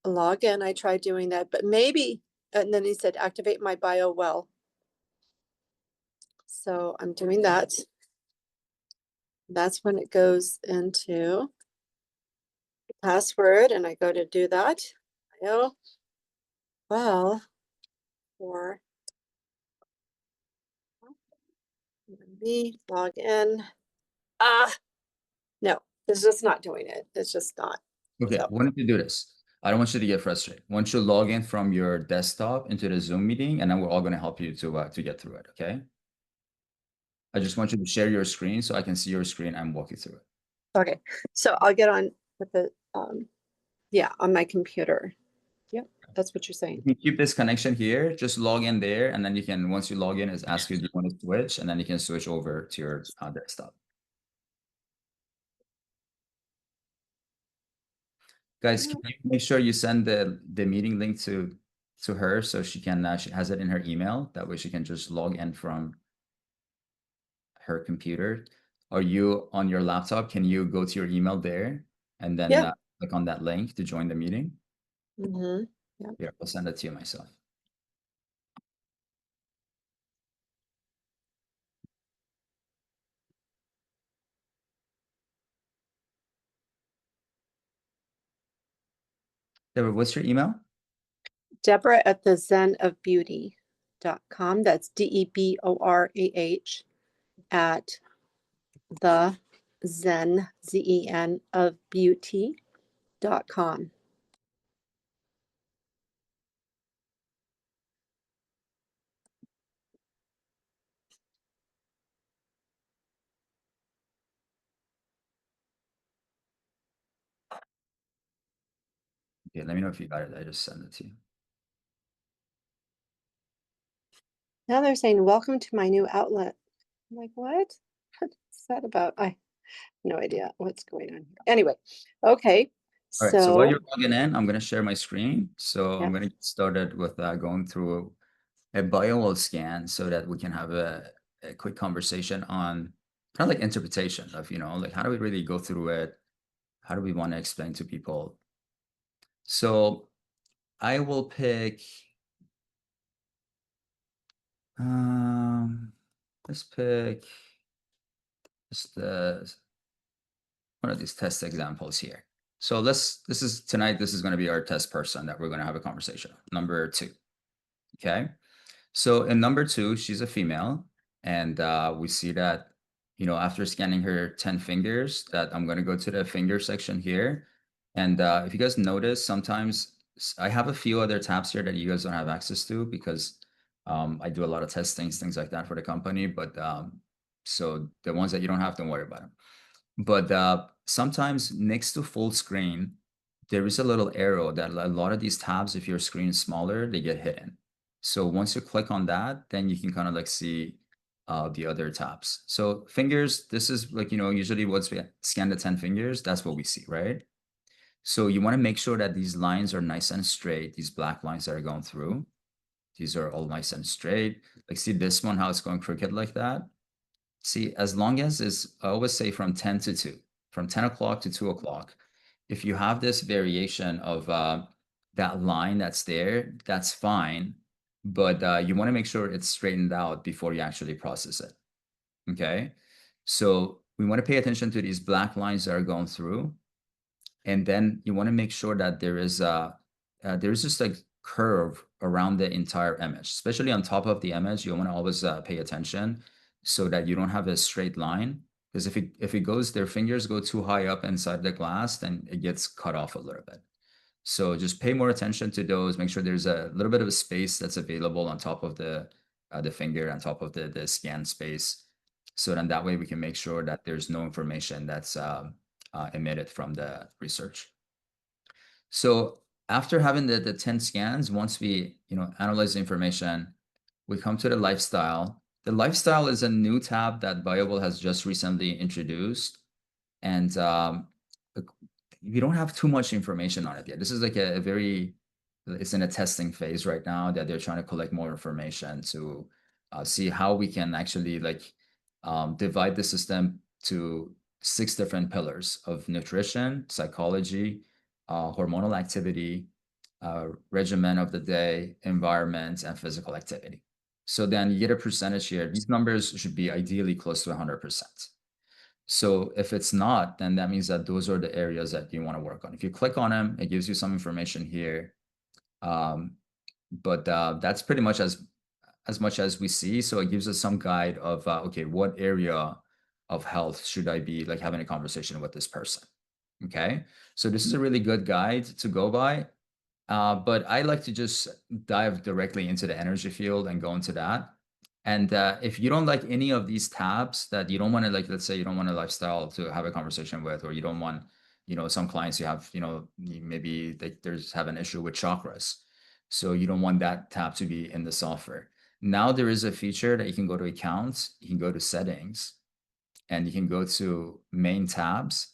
log in. I tried doing that, but maybe, and then he said activate my well. So I'm doing that. That's when it goes into password, and I go to do that. Well, for me, log in. No, it's just not doing it. It's just not. Okay, So. why don't you do this? I don't want you to get frustrated. Why don't you log in from your desktop into the Zoom meeting, and then we're all going to help you to get through it, okay? I just want you to share your screen so I can see your screen and walk you through it. Okay, so I'll get on with the, on my computer. Yep, that's what you're saying. You can keep this connection here, just log in there, and then you can, once you log in, it's ask you, do you want to switch? And then you can switch over to your desktop. Guys, can you make sure you send the meeting link to her so she can, she has it in her email. That way she can just log in from her computer. Are you on your laptop? Can you go to your email there and then click on that link to join the meeting? Yeah. Here, I'll send it to you myself. Deborah, what's your email? Deborah at the zenofbeauty.com. That's DEBORAH at the Zen, ZEN of beauty.com. Okay, let me know if you got it. I just sent it to you. Now they're saying, welcome to my new outlet. I'm like, what? What's that about? I have no idea what's going on here. Anyway, okay. All right, so while you're logging in, I'm going to share my screen. So I'm going to get started with going through a bio scan so that we can have a quick conversation on kind of like interpretation of, like how do we really go through it? How do we want to explain to people? So I will pick, let's pick just one of these test examples here. So this is going to be our test person that we're going to have a conversation. Number 2. Okay. So in number 2, she's a female. And we see that, after scanning her 10 fingers, that I'm going to go to the finger section here. And if you guys notice, sometimes I have a few other tabs here that you guys don't have access to because I do a lot of testings, things like that for the company. But so the ones that you don't have, don't worry about them. But sometimes next to full screen, there is a little arrow that a lot of these tabs, if your screen is smaller, they get hidden. So once you click on that, then you can kind of like see the other tabs. So fingers, this is like, usually once we scan the 10 fingers, that's what we see, right? So you want to make sure that these lines are nice and straight, these black lines that are going through. These are all nice and straight. Like, see this one, how it's going crooked like that? See, as long as it's, I always say from 10 to 2, from 10 o'clock to 2 o'clock, if you have this variation of that line that's there, that's fine. But you want to make sure it's straightened out before you actually process it. Okay. So we want to pay attention to these black lines that are going through. And then you want to make sure that there's just like curve around the entire image, especially on top of the image. You want to always pay attention so that you don't have a straight line. Because if it goes, their fingers go too high up inside the glass, then it gets cut off a little bit. So just pay more attention to those. Make sure there's a little bit of a space that's available on top of the finger, on top of the scan space. So then that way we can make sure that there's no information that's emitted from the research. So after having the 10 scans, once we analyze the information, we come to the lifestyle. The lifestyle is a new tab that BioWell has just recently introduced. And we don't have too much information on it yet. This is like it's in a testing phase right now that they're trying to collect more information to see how we can actually divide the system to 6 different pillars of nutrition, psychology, hormonal activity, regimen of the day, environment, and physical activity. So then you get a percentage here. These numbers should be ideally close to 100%. So if it's not, then that means that those are the areas that you want to work on. If you click on them, it gives you some information here. But that's pretty much as much as we see. So it gives us some guide of, okay, what area of health should I be having a conversation with this person? Okay. So this is a really good guide to go by. But I like to just dive directly into the energy field and go into that. And if you don't like any of these tabs that you don't want to let's say you don't want a lifestyle to have a conversation with, or you don't want, some clients you have, maybe there's have an issue with chakras. So you don't want that tab to be in the software. Now there is a feature that you can go to accounts, you can go to settings, and you can go to main tabs,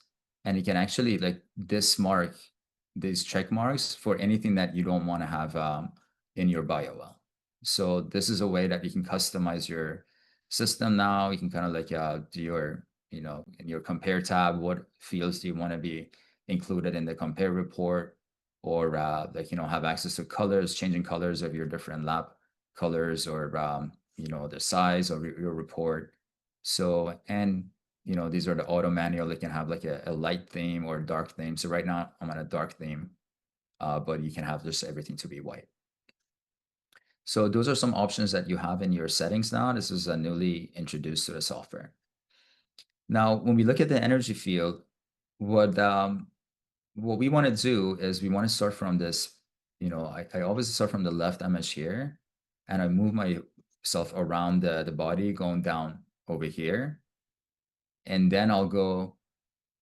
and you can actually dismark these check marks for anything that you don't want to have in your BioWell. So this is a way that you can customize your system now. You can kind of do your, in your compare tab, what fields do you want to be included in the compare report, or have access to colors, changing colors of your different lab colors, or the size of your report. So, and these are the auto manual. It can have a light theme or a dark theme. So right now I'm on a dark theme, but you can have just everything to be white. So those are some options that you have in your settings now. This is newly introduced to the software. Now, when we look at the energy field, what we want to do is we want to start from this, I always start from the left image here, and I move myself around the body going down over here. And then I'll go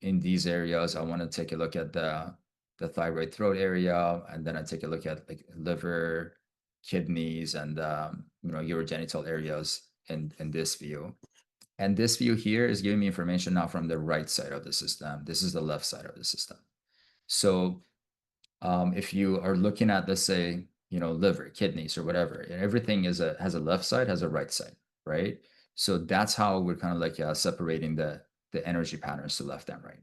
in these areas. I want to take a look at the thyroid throat area, and then I take a look at liver, kidneys, and urogenital areas in this view. And this view here is giving me information now from the right side of the system. This is the left side of the system. So if you are looking at, let's say, liver, kidneys, or whatever, everything has a left side, has a right side, right? So that's how we're kind of separating the energy patterns to left and right.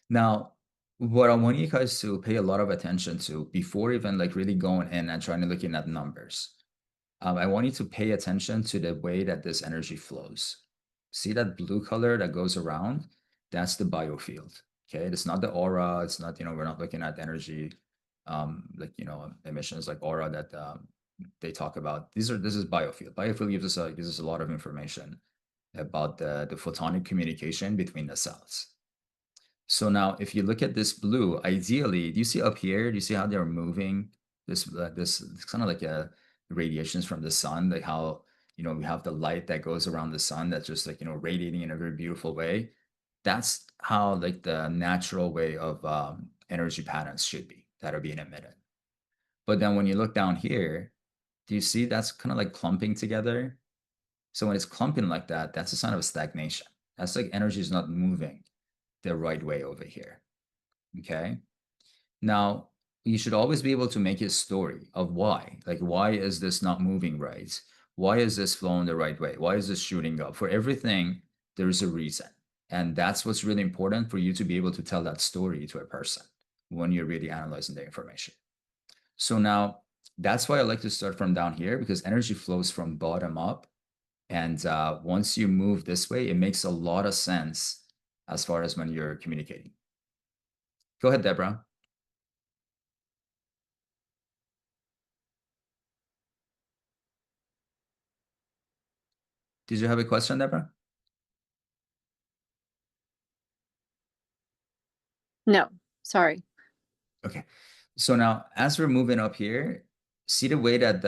Now, what I want you guys to pay a lot of attention to before even really going in and trying to looking at numbers, I want you to pay attention to the way that this energy flows. See that blue color that goes around? That's the biofield. Okay, it's not the aura. It's not, we're not looking at energy, emissions like aura that they talk about. This is biofield. Biofield gives us a lot of information about the photonic communication between the cells. So now, if you look at this blue, ideally, do you see up here? Do you see how they're moving? This kind of like a radiations from the sun, like how we have the light that goes around the sun that's just radiating in a very beautiful way. That's how the natural way of energy patterns should be that are being emitted. But then when you look down here, do you see that's kind of like clumping together? So when it's clumping like that, that's a sign of stagnation. That's energy is not moving the right way over here. Okay. Now, you should always be able to make a story of why. Like, why is this not moving right? Why is this flowing the right way? Why is this shooting up? For everything, there's a reason. And that's what's really important for you to be able to tell that story to a person when you're really analyzing the information. So now that's why I like to start from down here, because energy flows from bottom up. And once you move this way, it makes a lot of sense as far as when you're communicating. Go ahead, Deborah. Did you have a question, Deborah? No, sorry. Okay. So now as we're moving up here, see the way that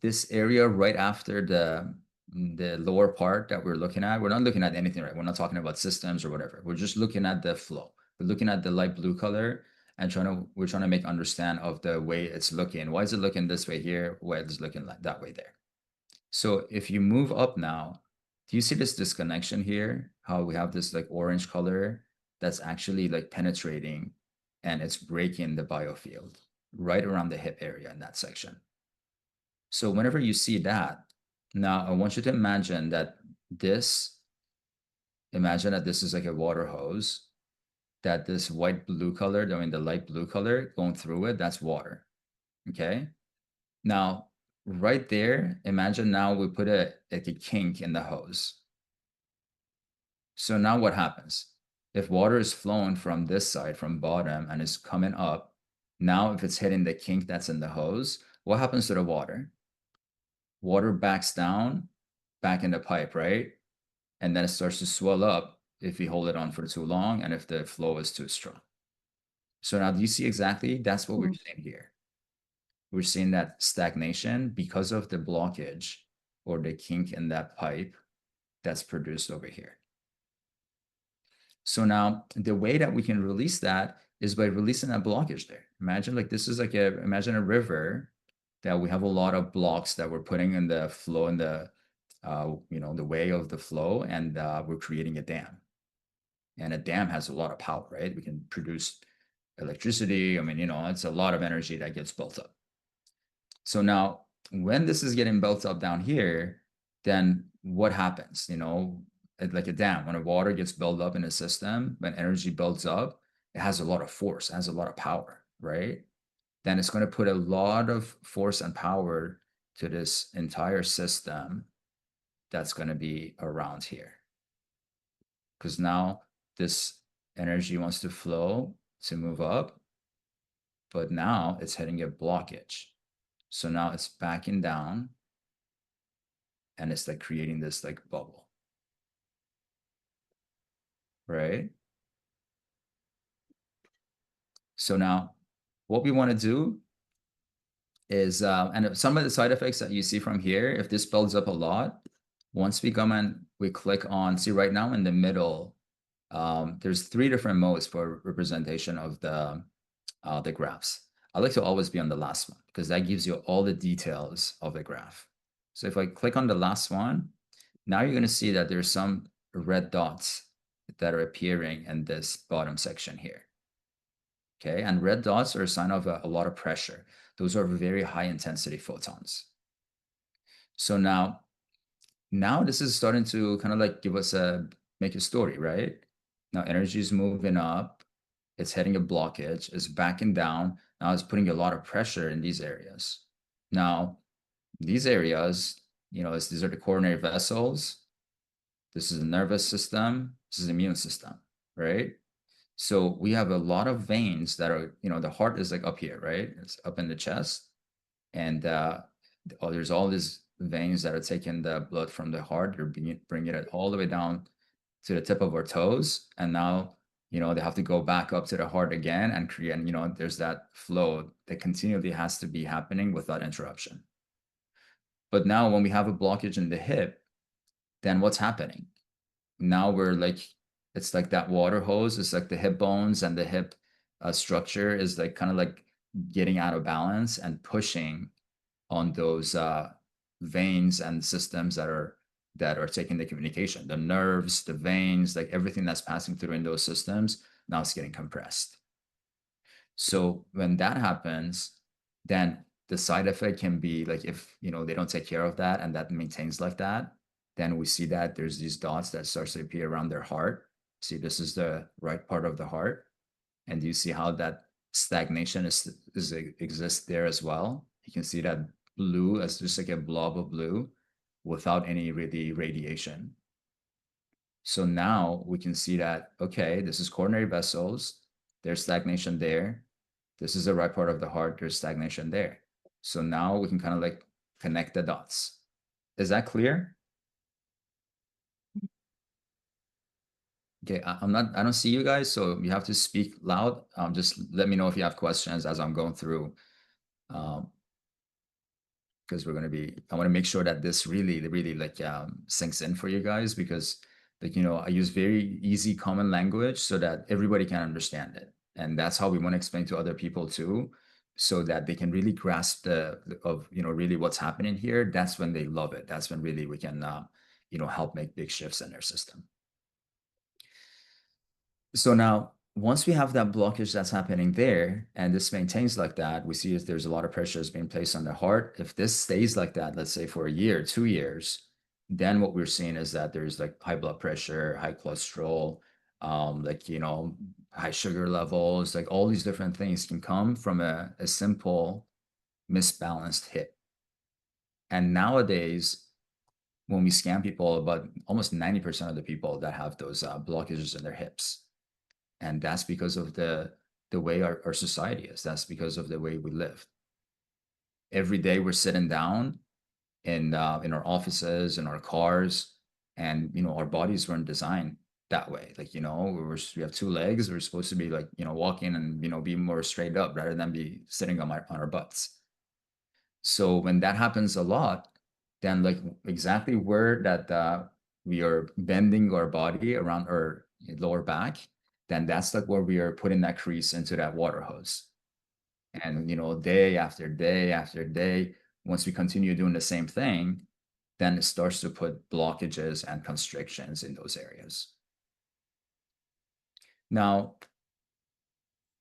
this area right after the lower part that we're looking at, we're not looking at anything, right? We're not talking about systems or whatever. We're just looking at the flow. We're looking at the light blue color and we're trying to make understand of the way it's looking. Why is it looking this way here? Why is it looking like that way there? So if you move up now, do you see this disconnection here? How we have this like orange color that's actually like penetrating and it's breaking the biofield right around the hip area in that section. So whenever you see that, now I want you to imagine that this is like a water hose, that this white blue color, I mean the light blue color going through it, that's water. Okay. Now, right there, imagine now we put like a kink in the hose. So now what happens? If water is flowing from this side, from bottom, and is coming up, now if it's hitting the kink that's in the hose, what happens to the water? Water backs down, back in the pipe, right? And then it starts to swell up if you hold it on for too long and if the flow is too strong. So now do you see exactly? That's what we're seeing here. We're seeing that stagnation because of the blockage or the kink in that pipe that's produced over here. So now the way that we can release that is by releasing that blockage there. Imagine like this is like imagine a river that we have a lot of blocks that we're putting in the flow in the the way of the flow, and we're creating a dam. And a dam has a lot of power, right? We can produce electricity. I mean, it's a lot of energy that gets built up. So now when this is getting built up down here, then what happens? Like a dam, when water gets built up in a system, when energy builds up, it has a lot of force, it has a lot of power, right? Then it's going to put a lot of force and power to this entire system that's going to be around here. Because now this energy wants to flow to move up, but now it's hitting a blockage. So now it's backing down and it's like creating this like bubble, right? So now what we want to do is, and some of the side effects that you see from here, if this builds up a lot, once we come and we click on, see right now in the middle, there's 3 different modes for representation of the graphs. I like to always be on the last one because that gives you all the details of the graph. So if I click on the last one, now you're going to see that there's some red dots that are appearing in this bottom section here. Okay, and red dots are a sign of a lot of pressure. Those are very high intensity photons. So now this is starting to kind of like give us make a story, right? Now energy is moving up, it's hitting a blockage, it's backing down. Now it's putting a lot of pressure in these areas. Now, these areas, these are the coronary vessels. This is the nervous system. This is the immune system, right? So we have a lot of veins that are, the heart is like up here, right? It's up in the chest. And there's all these veins that are taking the blood from the heart. They're bringing it all the way down to the tip of our toes. And now, they have to go back up to the heart again and create, there's that flow that continually has to be happening without interruption. But now when we have a blockage in the hip, then what's happening? Now we're like, it's like that water hose. It's like the hip bones and the hip structure is like kind of like getting out of balance and pushing on those veins and systems that are taking the communication, the nerves, the veins, like everything that's passing through in those systems, now it's getting compressed. So when that happens, then the side effect can be like if they don't take care of that and that maintains like that, then we see that there's these dots that starts to appear around their heart. See, this is the right part of the heart, and you see how that stagnation exists there as well. You can see that blue as just like a blob of blue without any really radiation. So now we can see that, okay, this is coronary vessels, there's stagnation there. This is the right part of the heart, there's stagnation there. So now we can kind of like connect the dots. Is that clear? Okay, I don't see you guys, so you have to speak loud. Just let me know if you have questions as I'm going through. Because I want to make sure that this really like sinks in for you guys, because like, I use very easy common language so that everybody can understand it. And that's how we want to explain to other people too, so that they can really grasp really what's happening here. That's when they love it. That's when really we can, help make big shifts in their system. So now, once we have that blockage that's happening there, and this maintains like that, we see if there's a lot of pressure is being placed on the heart. If this stays like that, let's say for a year, 2 years, then what we're seeing is that there's like high blood pressure, high cholesterol, high sugar levels, like all these different things can come from a simple misbalanced hip. And nowadays, when we scan people, about almost 90% of the people that have those blockages in their hips. And that's because of the way our society is. That's because of the way we live. Every day we're sitting down in our offices, in our cars, and our bodies weren't designed that way. Like, we have two legs. We're supposed to be like, walking and be more straight up rather than be sitting on our butts. So when that happens a lot, then like exactly where that we are bending our body around our lower back, then that's like where we are putting that crease into that water hose. And day after day after day, once we continue doing the same thing, then it starts to put blockages and constrictions in those areas. Now,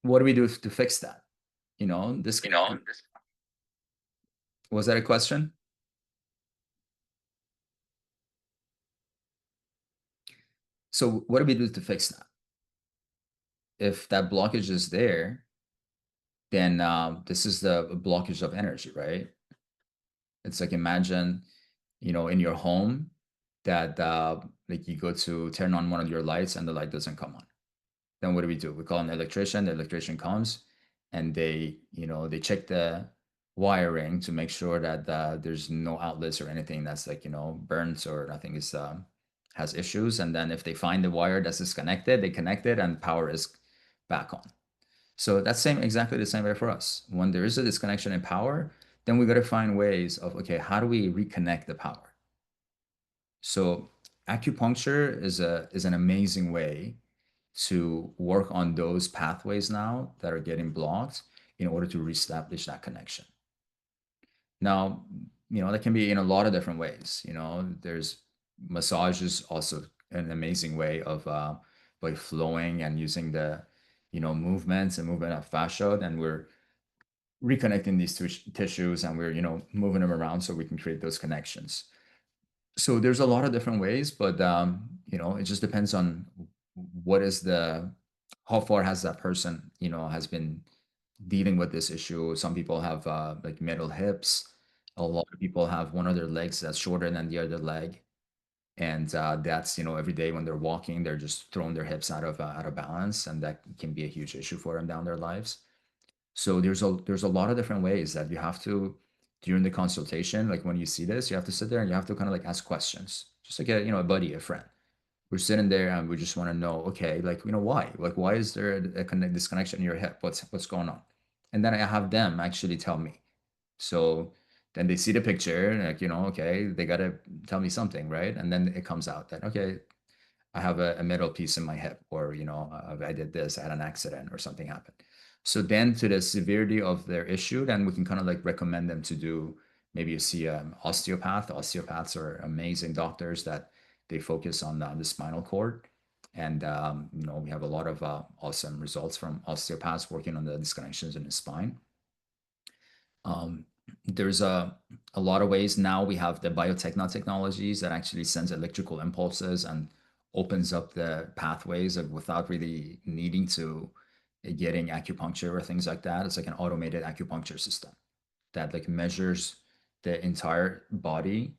what do we do to fix that? Was that a question? So what do we do to fix that? If that blockage is there, then this is the blockage of energy, right? It's like, imagine, in your home that like you go to turn on one of your lights and the light doesn't come on. Then what do? We call an electrician. The electrician comes and they check the wiring to make sure that there's no outlets or anything that's like, burnt or nothing is has issues. And then if they find the wire that's disconnected, they connect it and power is back on. So that's exactly the same way for us. When there is a disconnection in power, then we got to find ways of, okay, how do we reconnect the power? So acupuncture is an amazing way to work on those pathways now that are getting blocked in order to reestablish that connection. Now, that can be in a lot of different ways. There's massages, also an amazing way of by flowing and using the movements and movement of fascia, and we're reconnecting these tissues and we're moving them around so we can create those connections. So there's a lot of different ways, but it just depends on how far has that person has been dealing with this issue. Some people have like metal hips. A lot of people have one of their legs that's shorter than the other leg, and that's every day when they're walking, they're just throwing their hips out of balance, and that can be a huge issue for them down their lives. So there's a lot of different ways that you have to, during the consultation, like when you see this, you have to sit there and you have to kind of like ask questions, just like a buddy, a friend. We're sitting there and we just want to know, okay, like why? Like why is there a disconnection in your hip? What's going on? And then I have them actually tell me. So then they see the picture and like, okay, they gotta tell me something, right? And then it comes out that, okay, I have a metal piece in my hip, or I did this, I had an accident or something happened. So then to the severity of their issue, then we can kind of like recommend them to do, maybe you see osteopath. Osteopaths are amazing doctors that they focus on the spinal cord. And we have a lot of awesome results from osteopaths working on the disconnections in the spine. There's a lot of ways now. We have the biotechno technologies that actually sends electrical impulses and opens up the pathways without really needing to getting acupuncture or things like that. It's like an automated acupuncture system that like measures the entire body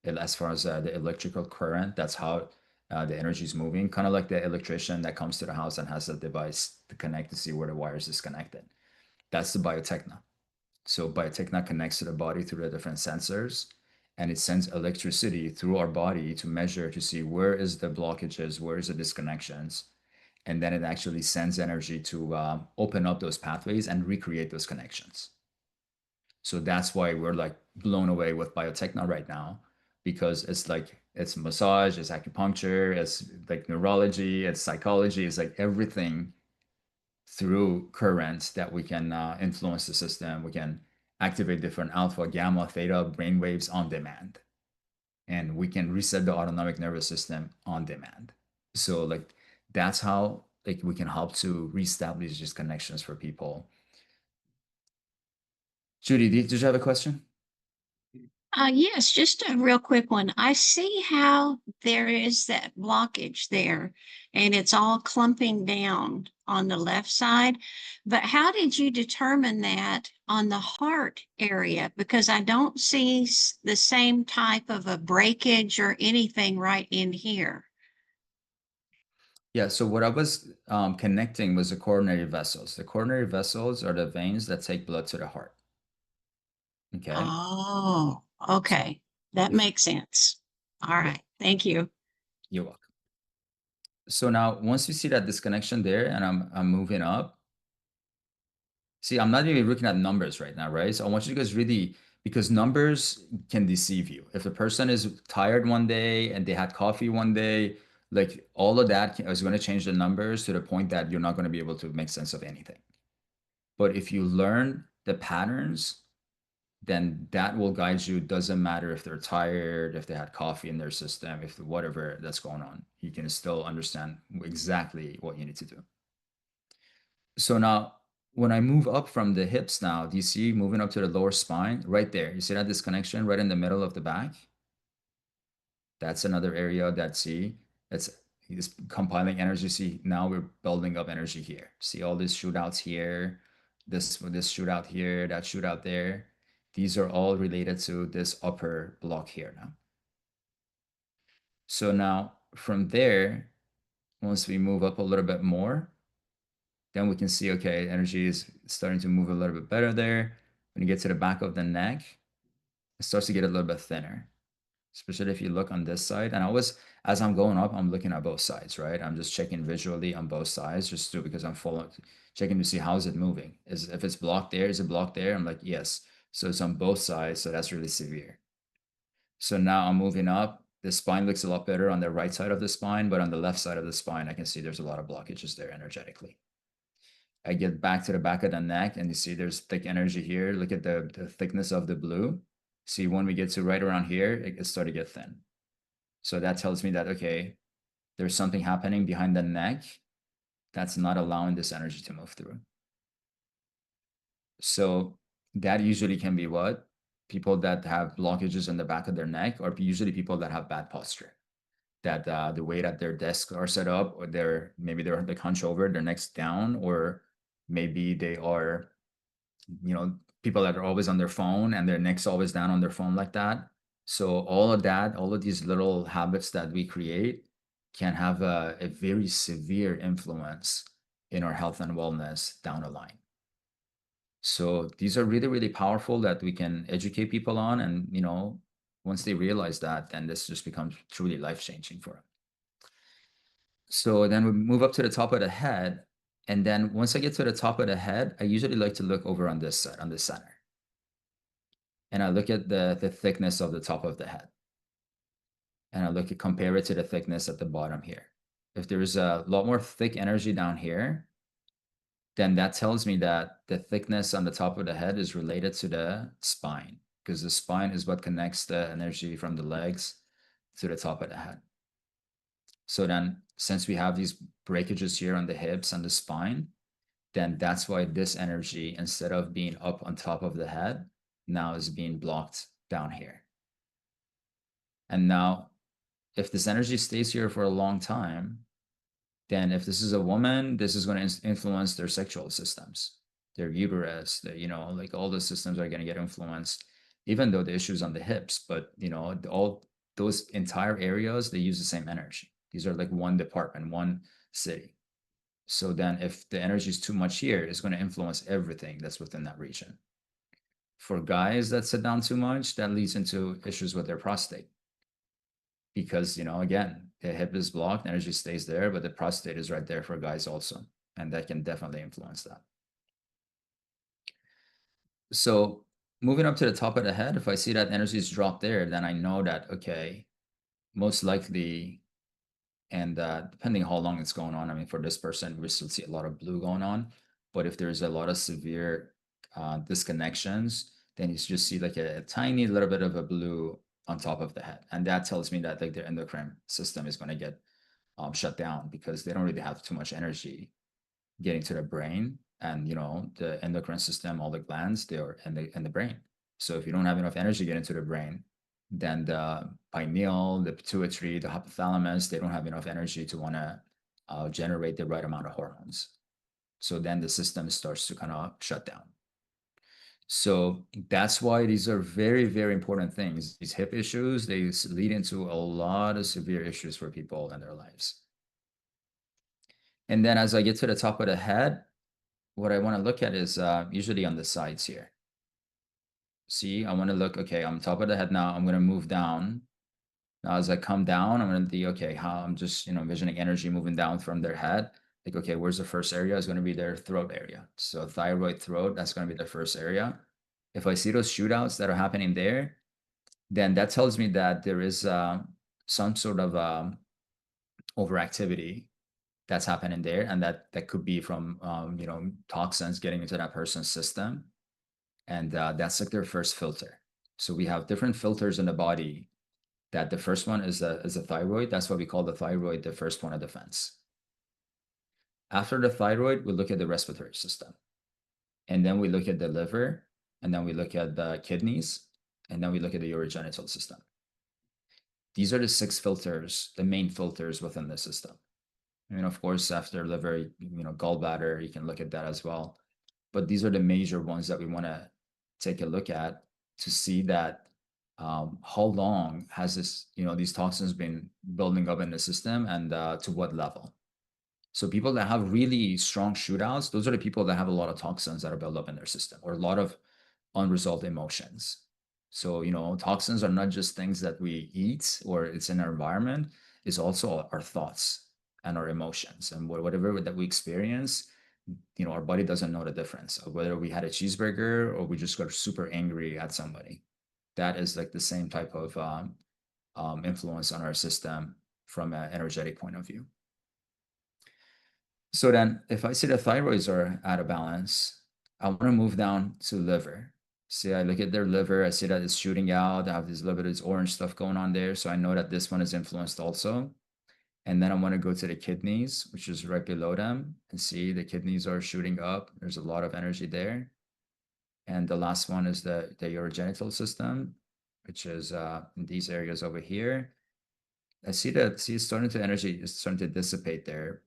as far as the electrical current. That's how the energy is moving, kind of like the electrician that comes to the house and has a device to connect to see where the wires disconnected. That's the biotechno. So biotechno connects to the body through the different sensors, and it sends electricity through our body to measure to see where is the blockages, where is the disconnections, and then it actually sends energy to open up those pathways and recreate those connections. So that's why we're like blown away with biotechno right now, because it's massage, it's acupuncture, it's like neurology, it's psychology, it's like everything through currents that we can influence the system. We can activate different alpha, gamma, theta brain waves on demand, and we can reset the autonomic nervous system on demand. So like that's how like we can help to reestablish these connections for people. Judy, did you have a question? Yes, just a real quick one. I see how there is that blockage there and it's all clumping down on the left side. But how did you determine that on the heart area? Because I don't see the same type of a breakage or anything right in here. Yeah, so what I was connecting was the coronary vessels. The coronary vessels are the veins that take blood to the heart. Okay. Oh, okay. That makes sense. All Yeah, right. Thank you. you're welcome. So now once you see that disconnection there and I'm moving up, see, I'm not even looking at numbers right now, right? So I want you guys really, because numbers can deceive you. If a person is tired one day and they had coffee one day, like all of that is going to change the numbers to the point that you're not going to be able to make sense of anything. But if you learn the patterns, then that will guide you. Doesn't matter if they're tired, if they had coffee in their system, if whatever that's going on, you can still understand exactly what you need to do. So now when I move up from the hips now, do you see moving up to the lower spine right there? You see that disconnection right in the middle of the back? That's another area that see, it's compiling energy. See, now we're building up energy here. See all these shootouts here, this shootout here, that shootout there. These are all related to this upper block here now. So now from there, once we move up a little bit more, then we can see, okay, energy is starting to move a little bit better there. When you get to the back of the neck, it starts to get a little bit thinner, especially if you look on this side. And as I'm going up, I'm looking at both sides, right? I'm just checking visually on both sides because I'm checking to see how is it moving. If it's blocked there, is it blocked there? I'm like, yes. So it's on both sides. So that's really severe. So now I'm moving up. The spine looks a lot better on the right side of the spine, but on the left side of the spine, I can see there's a lot of blockages there energetically. I get back to the back of the neck and you see there's thick energy here. Look at the thickness of the blue. See, when we get to right around here, it starts to get thin. So that tells me that, okay, there's something happening behind the neck that's not allowing this energy to move through. So that usually can be what? People that have blockages in the back of their neck, or usually people that have bad posture. That the way that their desks are set up, or maybe they're like hunch over, their neck's down, or maybe they are, people that are always on their phone and their neck's always down on their phone like that. So all of these little habits that we create can have a very severe influence in our health and wellness down the line. So these are really, really powerful that we can educate people on. And, once they realize that, then this just becomes truly life-changing for them. So then we move up to the top of the head. And then once I get to the top of the head, I usually like to look over on this side, on the center. And I look at the thickness of the top of the head. And I compare it to the thickness at the bottom here. If there's a lot more thick energy down here, then that tells me that the thickness on the top of the head is related to the spine, because the spine is what connects the energy from the legs to the top of the head. So then since we have these breakages here on the hips and the spine, then that's why this energy, instead of being up on top of the head, now is being blocked down here. And now, if this energy stays here for a long time, then if this is a woman, this is going to influence their sexual systems, their uterus, like all the systems are going to get influenced, even though the issue's on the hips. But, all those entire areas, they use the same energy. These are like one department, one city. So then if the energy is too much here, it's going to influence everything that's within that region. For guys that sit down too much, that leads into issues with their prostate. Because, again, the hip is blocked, energy stays there, but the prostate is right there for guys also. And that can definitely influence that. So moving up to the top of the head, if I see that energy is dropped there, then I know that, okay, most likely, and depending how long it's going on, I mean, for this person, we still see a lot of blue going on. But if there's a lot of severe disconnections, then you just see like a tiny little bit of a blue on top of the head. And that tells me that like their endocrine system is going to get shut down, because they don't really have too much energy getting to the brain. And the endocrine system, all the glands, they're in the brain. So if you don't have enough energy getting to the brain, then the pineal, the pituitary, the hypothalamus, they don't have enough energy to want to generate the right amount of hormones. So then the system starts to kind of shut down. So that's why these are very, very important things. These hip issues, they lead into a lot of severe issues for people in their lives. And then as I get to the top of the head, what I want to look at is usually on the sides here. See, I want to look, okay, I'm top of the head now. I'm going to move down. Now, as I come down, I'm going to be, okay, how I'm just, envisioning energy moving down from their head. Like, okay, where's the first area? It's going to be their throat area. So thyroid, throat, that's going to be the first area. If I see those shootouts that are happening there, then that tells me that there is some sort of overactivity that's happening there. And that could be from, toxins getting into that person's system. And that's like their first filter. So we have different filters in the body. That the first one is a thyroid. That's why we call the thyroid the first point of defense. After the thyroid, we look at the respiratory system. And then we look at the liver. And then we look at the kidneys. And then we look at the urogenital system. These are the 6 filters, the main filters within the system. I mean, of course, after liver, gallbladder, you can look at that as well. But these are the major ones that we want to take a look at to see that how long has this, these toxins been building up in the system, and to what level. So people that have really strong shootouts, those are the people that have a lot of toxins that are built up in their system, or a lot of unresolved emotions. So, toxins are not just things that we eat or it's in our environment, it's also our thoughts and our emotions, and whatever that we experience. Our body doesn't know the difference of whether we had a cheeseburger or we just got super angry at somebody. That is like the same type of influence on our system from an energetic point of view. So then if I see the thyroids are out of balance, I want to move down to liver. See, I look at their liver, I see that it's shooting out. I have this little bit of this orange stuff going on there. So I know that this one is influenced also. And then I want to go to the kidneys, which is right below them, and see the kidneys are shooting up. There's a lot of energy there. And the last one is the urogenital system, which is in these areas over here. I see that, it's starting to energy is starting to dissipate there,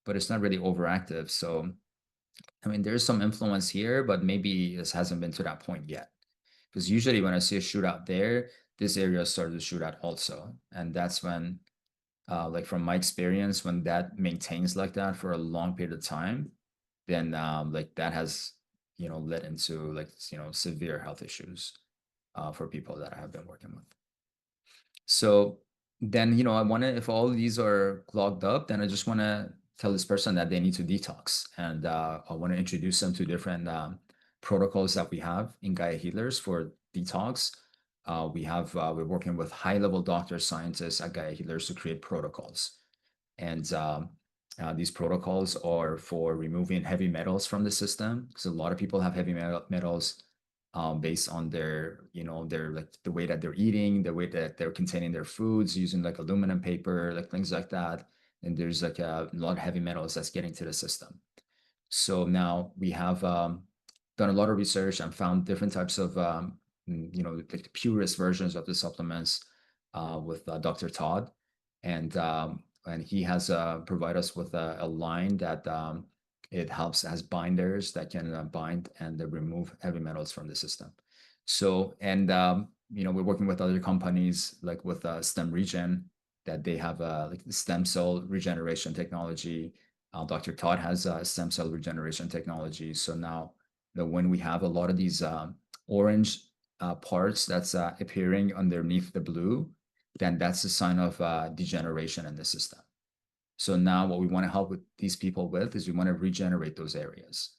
but it's not really overactive. So, I mean, there's some influence here, but maybe this hasn't been to that point yet. Because usually when I see a shootout there, this area started to shoot out also. And that's when, like from my experience, when that maintains like that for a long period of time, then like that has, led into like, severe health issues for people that I have been working with. So then, I want to, if all these are clogged up, then I just want to tell this person that they need to detox. And I want to introduce them to different protocols that we have in Gaia Healers for detox. We're working with high-level doctors, scientists at Gaia Healers to create protocols. And these protocols are for removing heavy metals from the system, because a lot of people have heavy metals based on their, their like the way that they're eating, the way that they're containing their foods, using like aluminum paper, like things like that. and there's like a lot of heavy metals that's getting to the system. So now we have done a lot of research and found different types of like the purest versions of the supplements with Dr. Todd, and he has provided us with a line that it helps as binders that can bind and remove heavy metals from the system. So, and we're working with other companies like with STEM Regen, that they have like the stem cell regeneration technology. Dr. Todd has stem cell regeneration technology. So now when we have a lot of these orange parts that's appearing underneath the blue, then that's a sign of degeneration in the system. So now what we want to help with these people with is we want to regenerate those areas.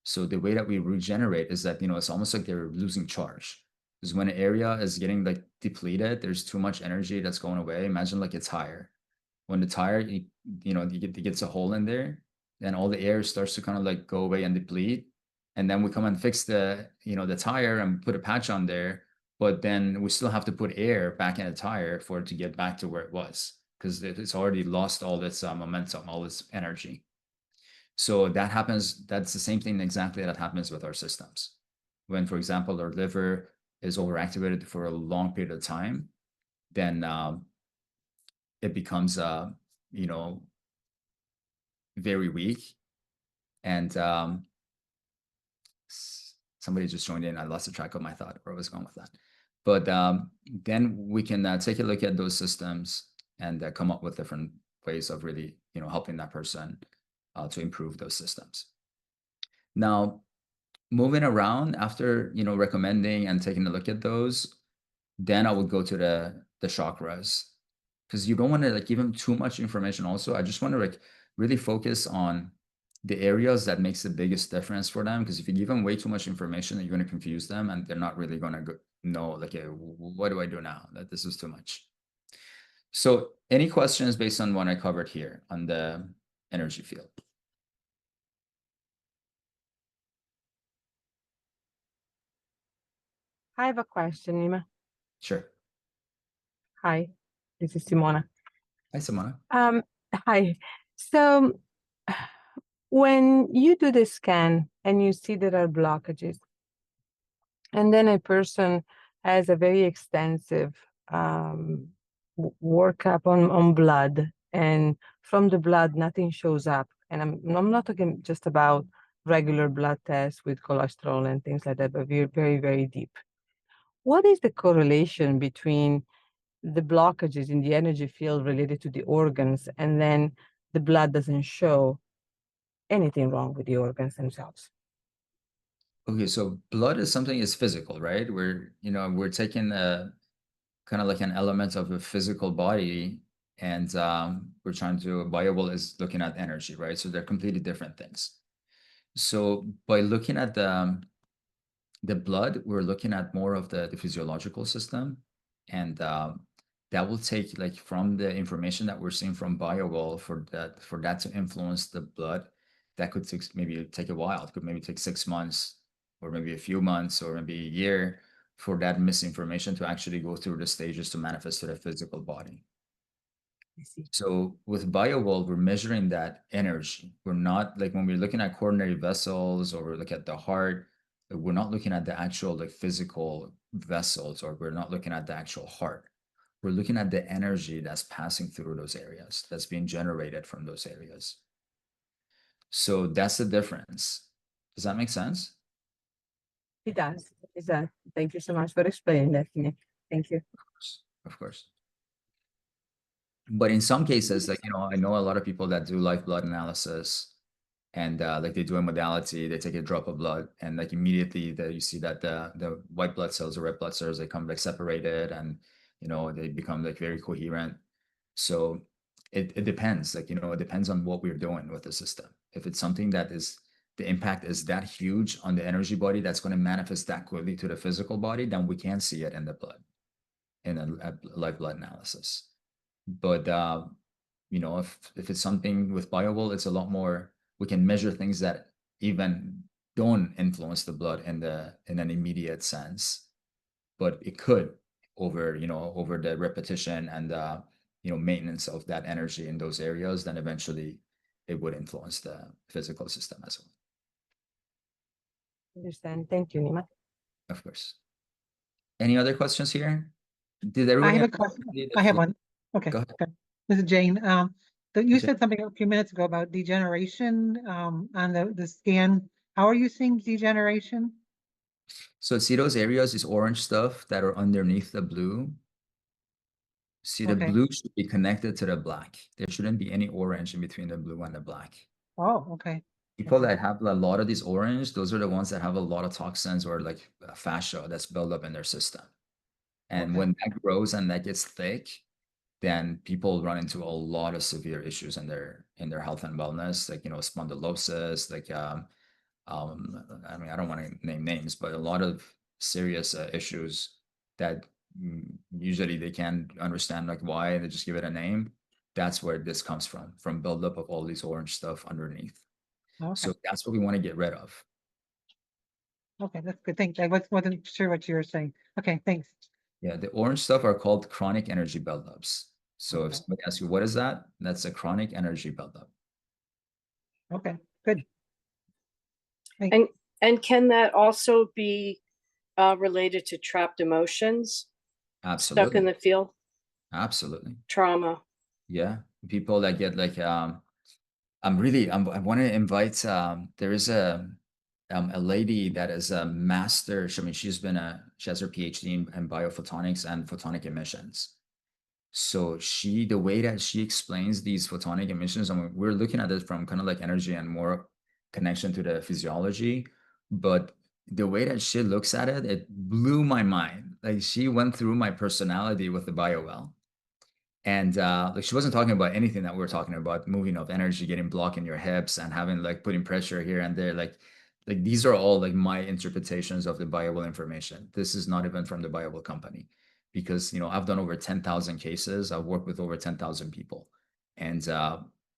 So the way that we regenerate is that, it's almost like they're losing charge. Because when an area is getting like depleted, there's too much energy that's going away. Imagine like a tire. When the tire, it gets a hole in there, then all the air starts to kind of like go away and deplete. And then we come and fix the tire and put a patch on there. But then we still have to put air back in the tire for it to get back to where it was, because it's already lost all its momentum, all its energy. So that happens, that's the same thing exactly that happens with our systems. When, for example, our liver is overactivated for a long period of time, then it becomes, very weak. And somebody just joined in. I lost the track of my thought where I was going with that. But then we can take a look at those systems and come up with different ways of really, helping that person to improve those systems. Now, moving around after, recommending and taking a look at those, then I would go to the chakras, because you don't want to like give them too much information. Also, I just want to like really focus on the areas that makes the biggest difference for them. Because if you give them way too much information, you're going to confuse them, and they're not really going to know like, what do I do now? That this is too much. So, any questions based on what I covered here on the energy field? I have a question, Nima. Sure. Hi, this is Simona. Hi, Simona. Hi. So when you do the scan and you see there are blockages, and then a person has a very extensive workup on blood, and from the blood nothing shows up, and I'm not talking just about regular blood tests with cholesterol and things like that, but we're very, very deep. What is the correlation between the blockages in the energy field related to the organs, and then the blood doesn't show anything wrong with the organs themselves? Okay, so blood is something is physical, right? We're taking a kind of like an element of a physical body, and we're trying to biofield is looking at energy, right? So they're completely different things. So by looking at the blood, we're looking at more of the physiological system, and that will take like from the information that we're seeing from biofield for that to influence the blood. That could maybe take a while. It could maybe take 6 months, or maybe a few months, or maybe a year for that misinformation to actually go through the stages to manifest to the physical body. I see. So with biofield, we're measuring that energy. We're not like when we're looking at coronary vessels or we look at the heart, we're not looking at the actual like physical vessels, or we're not looking at the actual heart. We're looking at the energy that's passing through those areas, that's being generated from those areas. So that's the difference. Does that make sense? It does. It does. Thank you so much for explaining that to me. Thank you. Of course. But in some cases, like, I know a lot of people that do live blood analysis, and like they do a modality, they take a drop of blood, and like immediately you see that the white blood cells or red blood cells, they come like separated, and they become like very coherent. So it depends, like, it depends on what we're doing with the system. If it's something that is the impact is that huge on the energy body that's going to manifest that quickly to the physical body, then we can see it in the blood in a live blood analysis. But if it's something with biofield, it's a lot more, we can measure things that even don't influence the blood in an immediate sense, but it could over the repetition and maintenance of that energy in those areas, then eventually it would influence the physical system as well. Understand. Thank you, Nima. Of course. Any other questions here? Did I everybody have a question. the I have floor? one. Okay. Go ahead. Okay. This is Jane. You Okay. said something a few minutes ago about degeneration on the scan. How are you seeing degeneration? So see those areas, this orange stuff that are underneath the blue? See, the Okay. blue should be connected to the black. There shouldn't be any orange in between the blue and the black. Oh, okay. People Okay. that have a lot of these orange, those are the ones that have a lot of toxins or like fascia that's built up in their system. And Okay. when that grows and that gets thick, then people run into a lot of severe issues in their health and wellness, like spondylosis, like I mean, I don't want to name names, but a lot of serious issues that usually they can't understand like why, they just give it a name. That's where this comes from buildup of all these orange stuff underneath. Okay. So that's what we want to get rid of. Okay, that's good. Thanks. I wasn't sure what you were saying. Okay, thanks. Yeah, the orange stuff are called chronic energy buildups. So if Okay. somebody asks you, what is that? That's a chronic energy buildup. Okay, good. Thanks. And can that also be related to trapped emotions stuck in Absolutely. the field? Absolutely. Trauma. Yeah. People that get like, I want to invite, there is a lady that is a master. I mean, she has her PhD in biophotonics and photonic emissions. So the way that she explains these photonic emissions, I mean, we're looking at it from kind of like energy and more connection to the physiology, but the way that she looks at it, it blew my mind. Like she went through my personality with the biowell. And like she wasn't talking about anything that we were talking about, moving of energy, getting blocked in your hips and having like putting pressure here and there. Like these are all like my interpretations of the biowell information. This is not even from the biowell company, because I've done over 10,000 cases. I've worked with over 10,000 people, and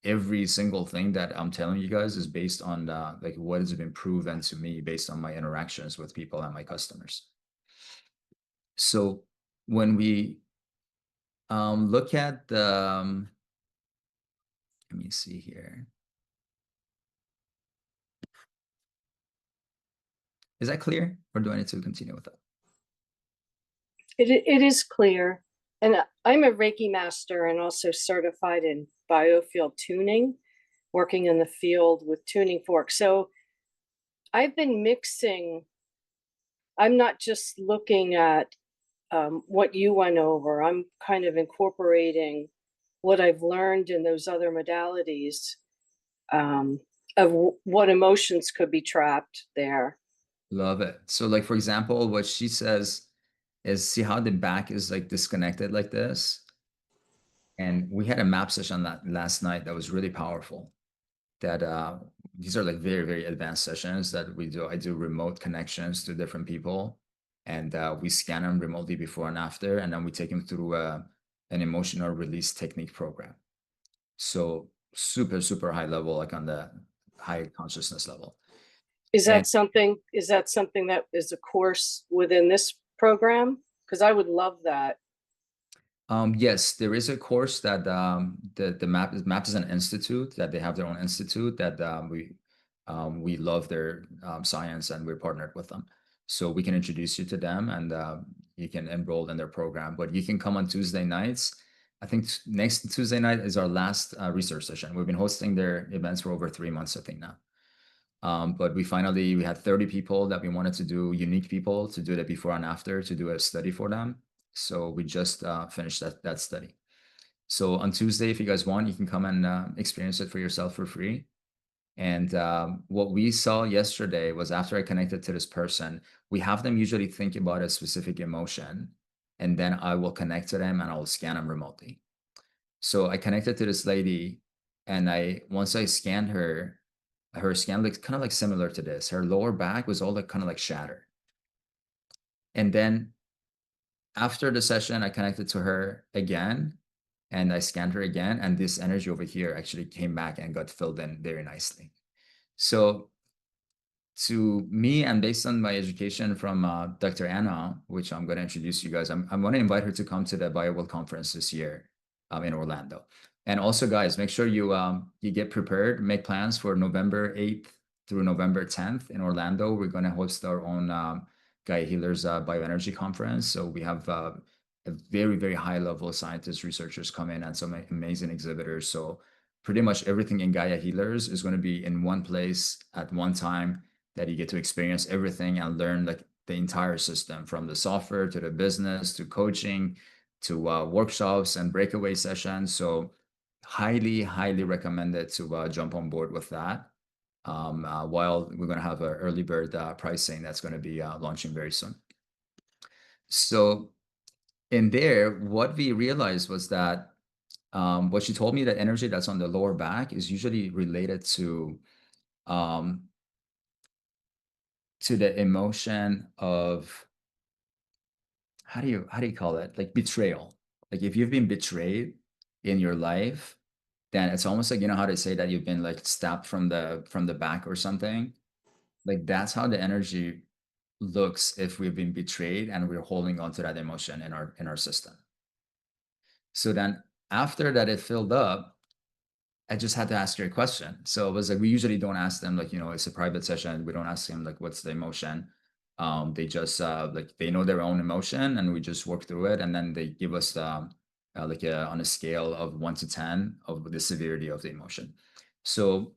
every single thing that I'm telling you guys is based on like what has been proven to me based on my interactions with people and my customers. So when we look at the, let me see here. Is that clear, or do I need to continue with that? It is clear. And I'm a Reiki master and also certified in biofield tuning, working in the field with tuning forks. So I've been mixing. I'm not just looking at what you went over. I'm kind of incorporating what I've learned in those other modalities of what emotions could be trapped there. Love it. So like, for example, what she says is, see how the back is like disconnected like this? And we had a map session that last night that was really powerful. That these are like very, very advanced sessions that we do. I do remote connections to different people, and we scan them remotely before and after, and then we take them through an emotional release technique program. So super, super high level, like on the high consciousness level. Is that something that is a course within this program? Because I would love that. Yes, there is a course that the MAP is an institute that they have their own institute that we love their science, and we're partnered with them. So we can introduce you to them, and you can enroll in their program. But you can come on Tuesday nights. I think next Tuesday night is our last research session. We've been hosting their events for over 3 months, I think now. But we had 30 people that we wanted to do, unique people to do the before and after, to do a study for them. So we just finished that study. So on Tuesday, if you guys want, you can come and experience it for yourself for free. And what we saw yesterday was, after I connected to this person, we have them usually think about a specific emotion, and then I will connect to them and I will scan them remotely. So I connected to this lady, and once I scanned her scan looks kind of like similar to this. Her lower back was all like kind of like shattered. And then after the session, I connected to her again, and I scanned her again, and this energy over here actually came back and got filled in very nicely. So to me, and based on my education from Dr. Anna, which I'm going to introduce you guys, I'm going to invite her to come to the BioWorld conference this year. in Orlando. And also, guys, make sure you get prepared, make plans for November 8th through November 10th in Orlando. We're going to host our own Gaia Healers Bioenergy Conference. So we have a very, very high level scientists, researchers come in, and some amazing exhibitors. So pretty much everything in Gaia Healers is going to be in one place at one time, that you get to experience everything and learn like the entire system, from the software to the business to coaching to workshops and breakaway sessions. So highly, highly recommended to jump on board with that. While we're going to have an early bird pricing that's going to be launching very soon. So in there, what we realized was that what she told me, that energy that's on the lower back is usually related to the emotion of, how do you call it, like betrayal. Like if you've been betrayed in your life, then it's almost like, you know how they say that you've been like stabbed from the back or something. Like that's how the energy looks if we've been betrayed and we're holding on to that emotion in our system. So then after that it filled up, I just had to ask her a question. So it was like, we usually don't ask them, like, it's a private session. We don't ask them like, what's the emotion? They just like, they know their own emotion, and we just work through it. And then they give us like on a scale of 1 to 10 of the severity of the emotion. So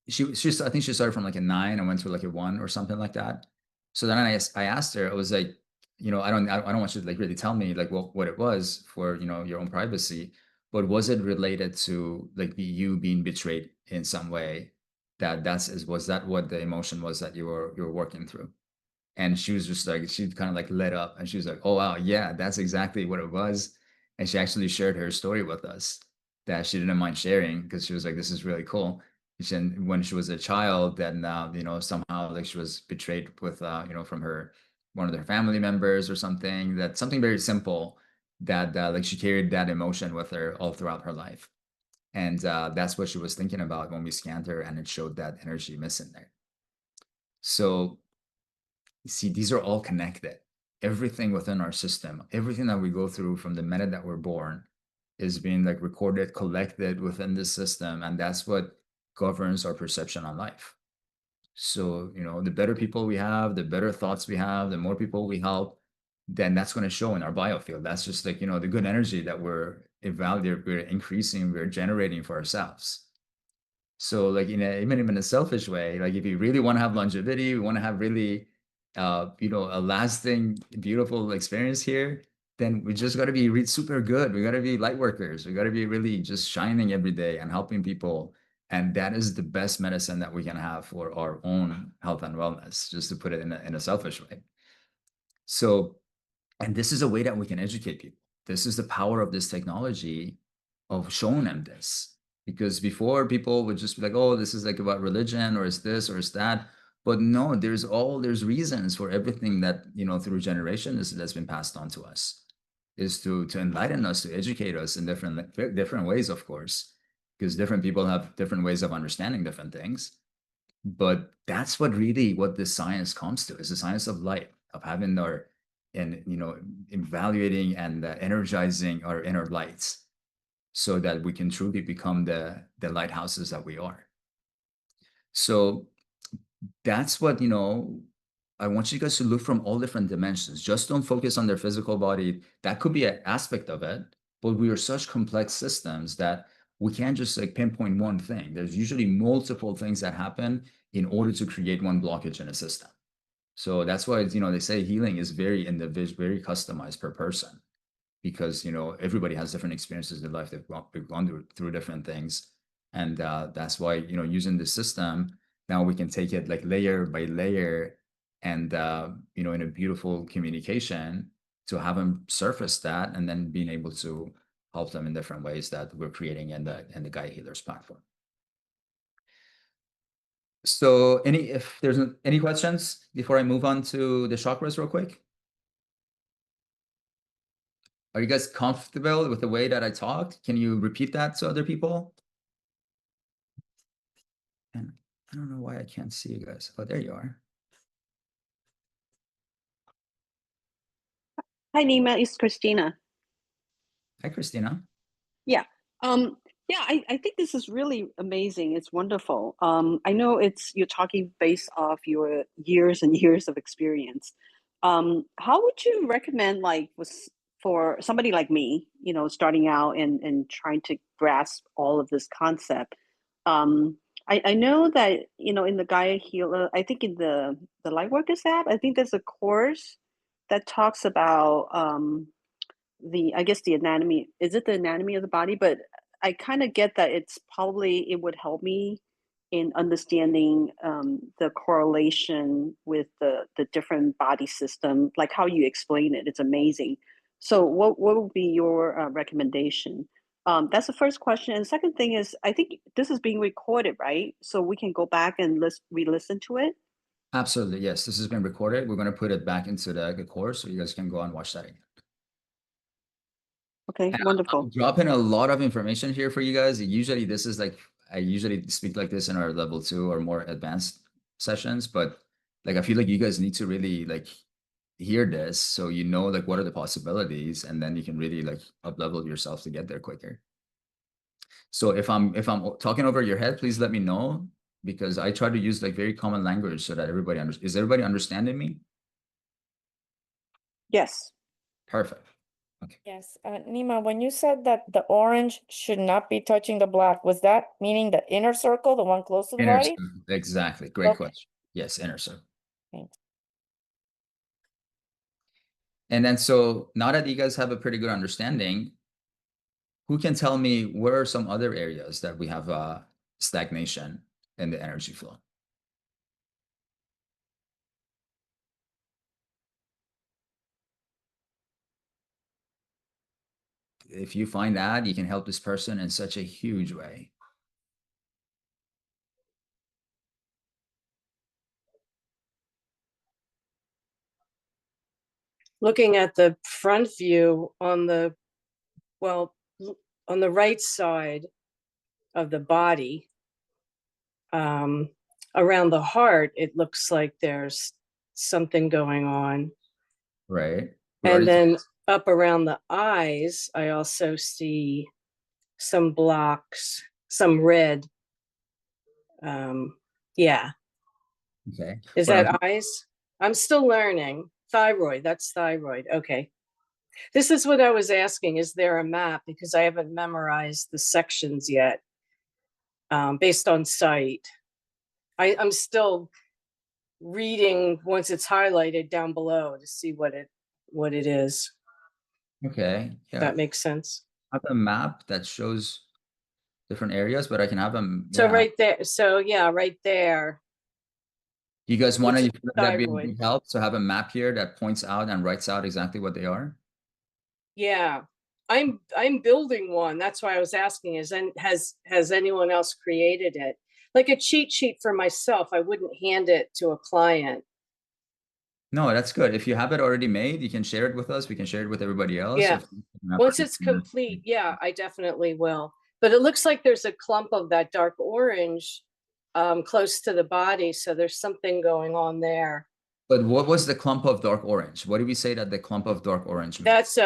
I think she started from like a 9 and went to like a 1 or something like that. So then I asked her, I was like, I don't want you to like really tell me like what it was, for your own privacy, but was it related to like you being betrayed in some way? Was that what the emotion was that you were working through? And she was just like, she kind of like lit up, and she was like, oh wow, yeah, that's exactly what it was. And she actually shared her story with us, that she didn't mind sharing, because she was like, this is really cool. And when she was a child, then somehow like she was betrayed with from one of their family members or something, that something very simple, that like she carried that emotion with her all throughout her life. And that's what she was thinking about when we scanned her, and it showed that energy missing there. So see, these are all connected. Everything within our system, everything that we go through from the minute that we're born, is being like recorded, collected within this system, and that's what governs our perception on life. So, the better people we have, the better thoughts we have, the more people we help, then that's going to show in our biofield. That's just like, the good energy that we're evaluating, we're increasing, we're generating for ourselves. So like even in a selfish way, like if you really want to have longevity, we want to have really, a lasting, beautiful experience here, then we just got to be super good. We got to be light workers. We got to be really just shining every day and helping people. And that is the best medicine that we can have for our own health and wellness, just to put it in a selfish way. So, and this is a way that we can educate people. This is the power of this technology, of showing them this. Because before, people would just be like, oh, this is like about religion, or it's this, or it's that. But no, there's reasons for everything that, through generations that's been passed on to us, is to enlighten us, to educate us in different ways, of course, because different people have different ways of understanding different things. But that's what this science comes to, is the science of light, of having evaluating and energizing our inner lights, so that we can truly become the lighthouses that we are. So that's what, I want you guys to look from all different dimensions. Just don't focus on their physical body. That could be an aspect of it, but we are such complex systems that we can't just like pinpoint one thing. There's usually multiple things that happen in order to create one blockage in a system. So that's why, they say healing is very individual, very customized per person, because, everybody has different experiences in life. They've gone through different things. And that's why, using the system, now we can take it like layer by layer, and, in a beautiful communication, to have them surface that, and then being able to help them in different ways that we're creating in the Gaia Healers platform. So if there's any questions before I move on to the chakras real quick? Are you guys comfortable with the way that I talked? Can you repeat that to other people? And I don't know why I can't see you guys. Oh, there you are. Hi, Nima. It's Christina. Hi, Christina. Yeah. Yeah, I think this is really amazing. It's wonderful. I know you're talking based off your years and years of experience. How would you recommend for somebody like me, starting out and trying to grasp all of this concept? I know that, in the Gaia Healer, I think in the Lightworkers app, I think there's a course that talks about I guess the anatomy, is it the anatomy of the body? But I kind of get that it would help me in understanding the correlation with the different body system, like how you explain it. It's amazing. So what would be your recommendation? That's the first question. And the second thing is, I think this is being recorded, right? So we can go back and re-listen to it. Absolutely, yes. This has been recorded. We're going to put it back into the course so you guys can go and watch that again. Okay, And wonderful. I'm dropping a lot of information here for you guys. Usually this is like, I usually speak like this in our level 2 or more advanced sessions, but like I feel like you guys need to really like hear this so you know like what are the possibilities, and then you can really like up level yourself to get there quicker. So if I'm talking over your head, please let me know, because I try to use like very common language so that everybody is everybody understanding me? Yes. Perfect. Okay. Yes, Nima, when you said that the orange should not be touching the black, was that meaning the inner circle, the one close to the Inner body? circle, exactly. Great Okay. question. Yes, inner circle. Thanks. And then so now that you guys have a pretty good understanding, who can tell me where are some other areas that we have stagnation in the energy flow? If you find that, you can help this person in such a huge way. Looking at the front view on the right side of the body, around the heart, it looks like there's something going on. Right. And then up around the eyes, I also see some blocks, some red. Yeah. Okay. Is that eyes? I'm still learning. Thyroid, that's thyroid. Okay. This is what I was asking. Is there a map? Because I haven't memorized the sections yet, based on sight. I'm still reading once it's highlighted down below to see what it is. Okay. Yeah. That makes sense. I have a map that shows different areas, but I can have them. So Yeah. right there. So yeah, right there. You guys want to that'd be a thyroid. big help? So have a map here that points out and writes out exactly what they are. Yeah, I'm building one. That's why I was asking. Has anyone else created it? Like a cheat sheet for myself. I wouldn't hand it to a client. No, that's good. If you have it already made, you can share it with us. We can share it with everybody else. Yeah. Once it's complete, yeah, I definitely will. But it looks like there's a clump of that dark orange close to the body. So there's something going on there. But what was the clump of dark orange? What did we say that the clump of dark orange means?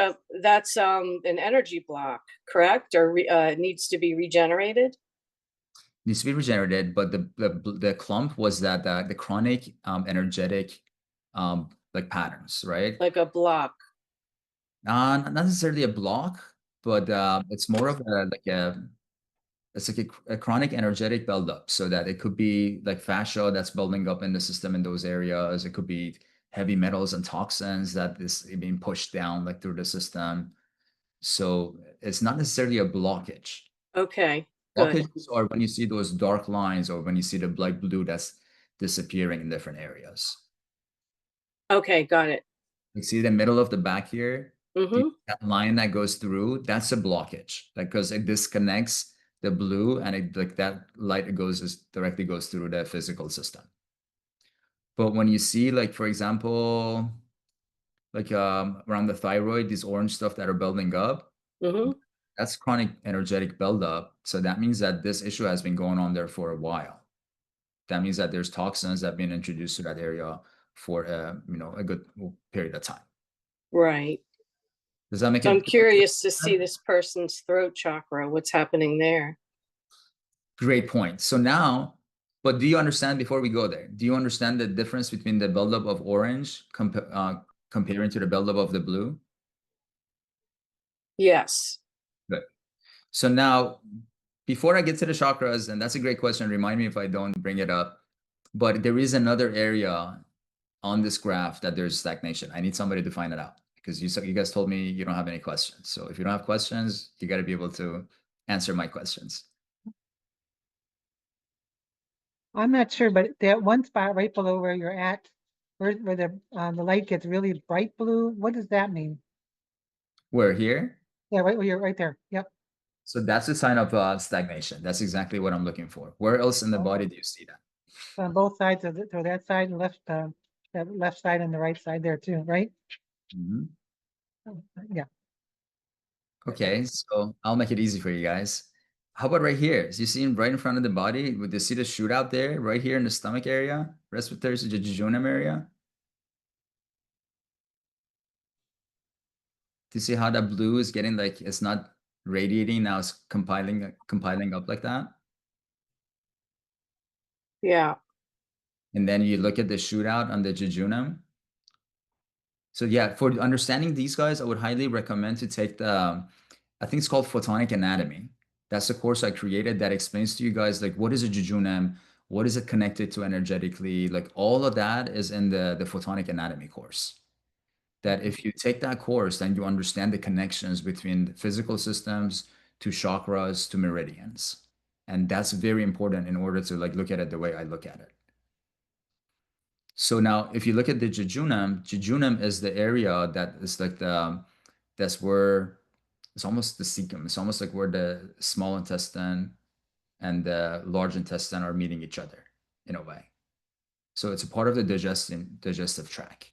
That's an energy block, correct? Or needs to be regenerated? Needs to be regenerated, but the clump was that the chronic energetic like patterns, right? Like a block. Not necessarily a block, but it's more of it's like a chronic energetic buildup, so that it could be like fascia that's building up in the system in those areas. It could be heavy metals and toxins that is being pushed down like through the system. So it's not necessarily a blockage. Okay, good. Blockages are when you see those dark lines or when you see the light blue that's disappearing in different areas. Okay, got it. You see the middle of the back here? Mm-hmm. That line that goes through, that's a blockage, because it disconnects the blue, and it like that light directly goes through the physical system. But when you see, like, for example, like around the thyroid, these orange stuff that are building up, that's chronic energetic buildup. So that means that this issue has been going on there for a while. That means that there's toxins that have been introduced to that area for a good period of time. Right. Does that make So I'm it? curious to see this person's throat chakra, what's happening there. Great point. So now, but do you understand before we go there? Do you understand the difference between the buildup of orange comparing to the buildup of the blue? Yes. Good. So now, before I get to the chakras, and that's a great question, remind me if I don't bring it up, but there is another area on this graph that there's stagnation. I need somebody to find it out because you guys told me you don't have any questions. So if you don't have questions, you got to be able to answer my questions. I'm not sure, but that one spot right below where you're at, where the light gets really bright blue, what does that mean? We're here. Yeah, right where you're right there. Yep. So that's a sign of stagnation. That's exactly what I'm looking for. Where else in the body do you see that? On both sides of it, so that side, left, that left side and the right side there too, right? Mhm. Yeah. Okay, so I'll make it easy for you guys. How about right here? So you see right in front of the body, would you see the shootout there, right here in the stomach area, respiratory jejunum area? Do you see how that blue is getting like, it's not radiating, now it's compiling up like that? Yeah. And then you look at the shootout on the jejunum. So yeah, for understanding these guys, I would highly recommend to take the, I think it's called photonic anatomy. That's the course I created that explains to you guys like what is a jejunum, what is it connected to energetically, like all of that is in the photonic anatomy course. That if you take that course, then you understand the connections between the physical systems to chakras to meridians. And that's very important in order to like look at it the way I look at it. So now if you look at the jejunum is the area that is like that's where it's almost the cecum. It's almost like where the small intestine and the large intestine are meeting each other in a way. So it's a part of the digestive tract.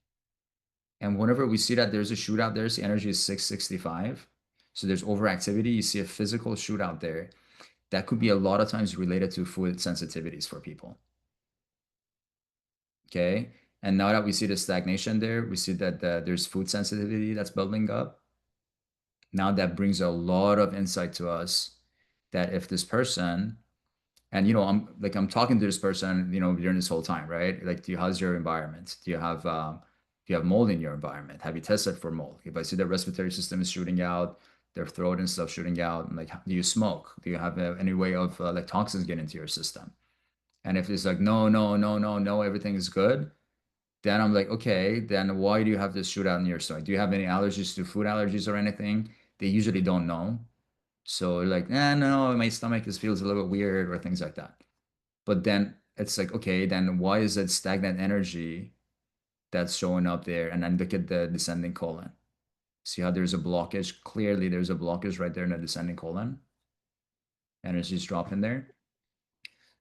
And whenever we see that there's a shootout there, so energy is 665. So there's overactivity. You see a physical shootout there. That could be a lot of times related to food sensitivities for people. Okay. And now that we see the stagnation there, we see that there's food sensitivity that's building up. Now that brings a lot of insight to us that if this person, and I'm talking to this person, during this whole time, right? Like, how's your environment? Do you have mold in your environment? Have you tested for mold? If I see the respiratory system is shooting out, their throat and stuff shooting out, I'm like, do you smoke? Do you have any way of like toxins get into your system? And if it's like, no, no, no, no, no, everything is good, then I'm like, okay, then why do you have this shootout in your stomach? Do you have any allergies to food allergies or anything? They usually don't know. So like, no, my stomach just feels a little bit weird or things like that. But then it's like, okay, then why is it stagnant energy that's showing up there? And then look at the descending colon. See how there's a blockage? Clearly, there's a blockage right there in the descending colon. Energy's dropping there.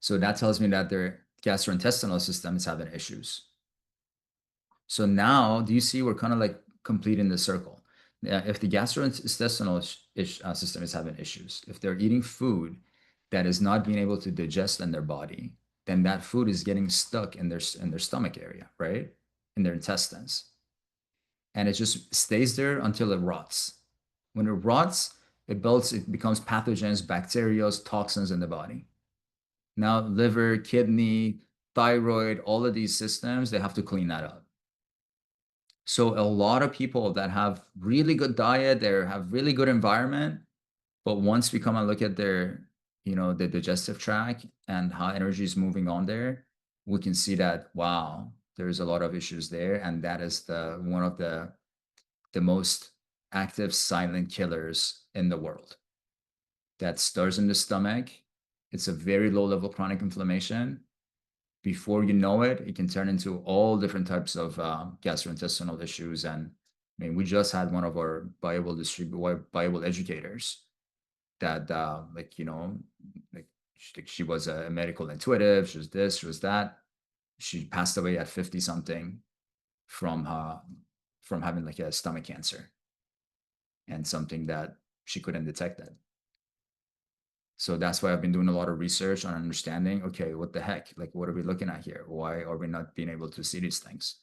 So that tells me that their gastrointestinal system is having issues. So now, do you see we're kind of like completing the circle? If the gastrointestinal system is having issues, if they're eating food that is not being able to digest in their body, then that food is getting stuck in their stomach area, right? In their intestines. And it just stays there until it rots. When it rots, it becomes pathogens, bacteria, toxins in the body. Now, liver, kidney, thyroid, all of these systems, they have to clean that up. So a lot of people that have really good diet, they have really good environment, but once we come and look at their, the digestive tract and how energy is moving on there, we can see that, wow, there's a lot of issues there. And that is one of the most active silent killers in the world. That starts in the stomach. It's a very low level chronic inflammation. Before you know it, it can turn into all different types of gastrointestinal issues. And I mean, we just had one of our Bible educators that, like she was a medical intuitive. She was this, she was that. She passed away at 50 something from having like a stomach cancer and something that she couldn't detect it. So that's why I've been doing a lot of research on understanding, okay, what the heck? Like, what are we looking at here? Why are we not being able to see these things?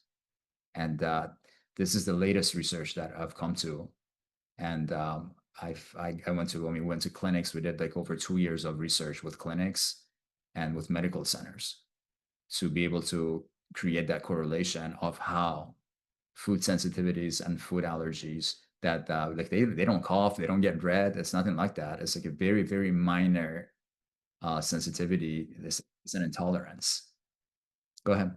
And this is the latest research that I've come to And I went to, when we went to clinics, we did like over 2 years of research with clinics and with medical centers to be able to create that correlation of how food sensitivities and food allergies that like they don't cough, they don't get red. It's nothing like that. It's like a very, very minor sensitivity. It's an intolerance. Go ahead.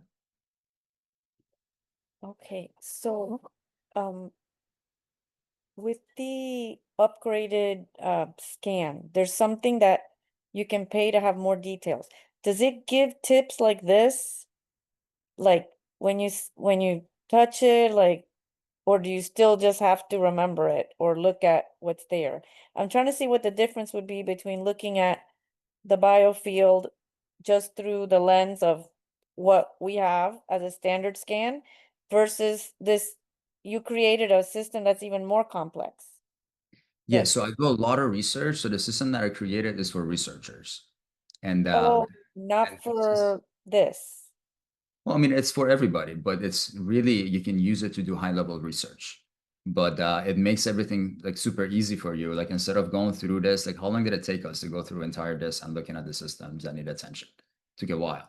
Okay, so with the upgraded scan, there's something that you can pay to have more details. Does it give tips like this? Like when you touch it, like, or do you still just have to remember it or look at what's there? I'm trying to see what the difference would be between looking at the biofield just through the lens of what we have as a standard scan versus this, you created a system that's even more complex. Yeah, That, so I do a lot of research. So the system that I created is for researchers. And oh, and not for this. well, I mean, it's for everybody, but it's really, you can use it to do high level research. But it makes everything like super easy for you. Like instead of going through this, like how long did it take us to go through entire this and looking at the systems that need attention? Took a while.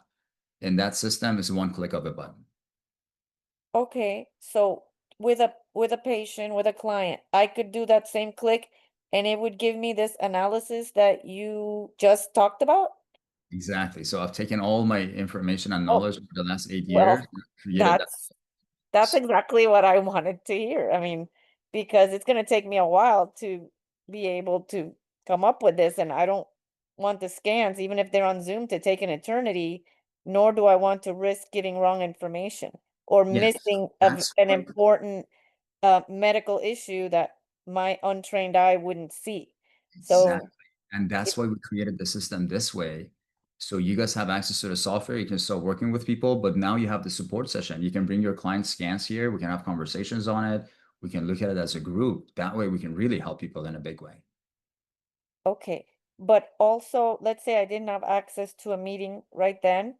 And that system is one click of a button. Okay, so with a patient, with a client, I could do that same click and it would give me this analysis that you just talked about? Exactly. So I've taken all my information and Oh, knowledge over the last 8 years, well, created that. that's exactly what I wanted to hear. I mean, because it's going to take me a while to be able to come up with this, and I don't want the scans, even if they're on Zoom, to take an eternity, nor do I want to risk giving wrong information or Yes, missing that's an why, important medical issue that my untrained eye wouldn't see. exactly. So, And it, that's why we created the system this way. So you guys have access to the software, you can start working with people, but now you have the support session. You can bring your client scans here, we can have conversations on it, we can look at it as a group. That way we can really help people in a big way. okay. But also, let's say I didn't have access to a meeting right then,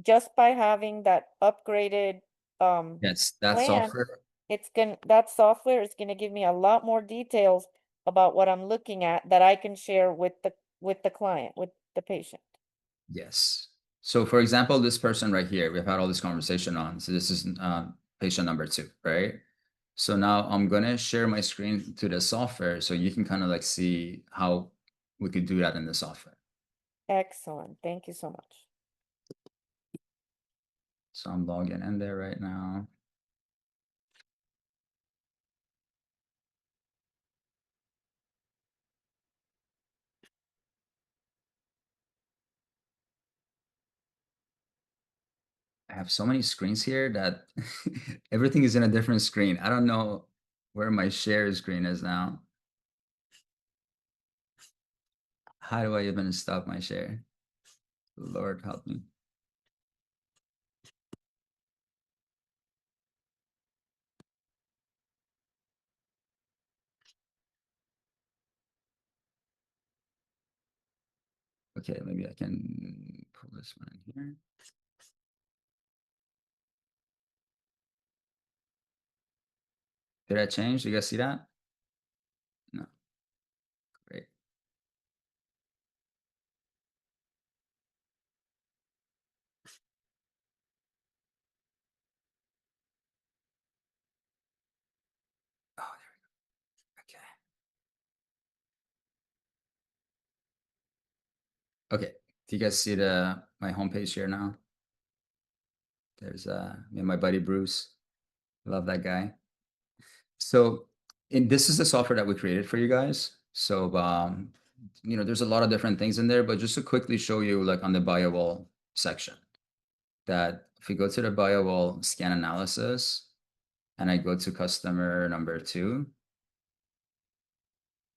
just by having that upgraded Yes, that plan, software. that software is gonna give me a lot more details about what I'm looking at that I can share with the client, with the patient. Yes. So for example, this person right here, we've had all this conversation on. So this is patient number 2, right? So now I'm gonna share my screen to the software so you can kind of like see how we could do that in the software. Excellent. Thank you so much. So I'm logging in there right now. I have so many screens here that everything is in a different screen. I don't know where my share screen is now. How do I even stop my share? Lord help me. Okay, maybe I can pull this one in here. Did I change? You guys see that? No. Great. Oh, there we go. Okay. Okay. Do you guys see my homepage here now? There's me and my buddy Bruce. Love that guy. So this is the software that we created for you guys. So there's a lot of different things in there, but just to quickly show you like on the bio wall section, that if we go to the bio wall scan analysis and I go to customer number 2,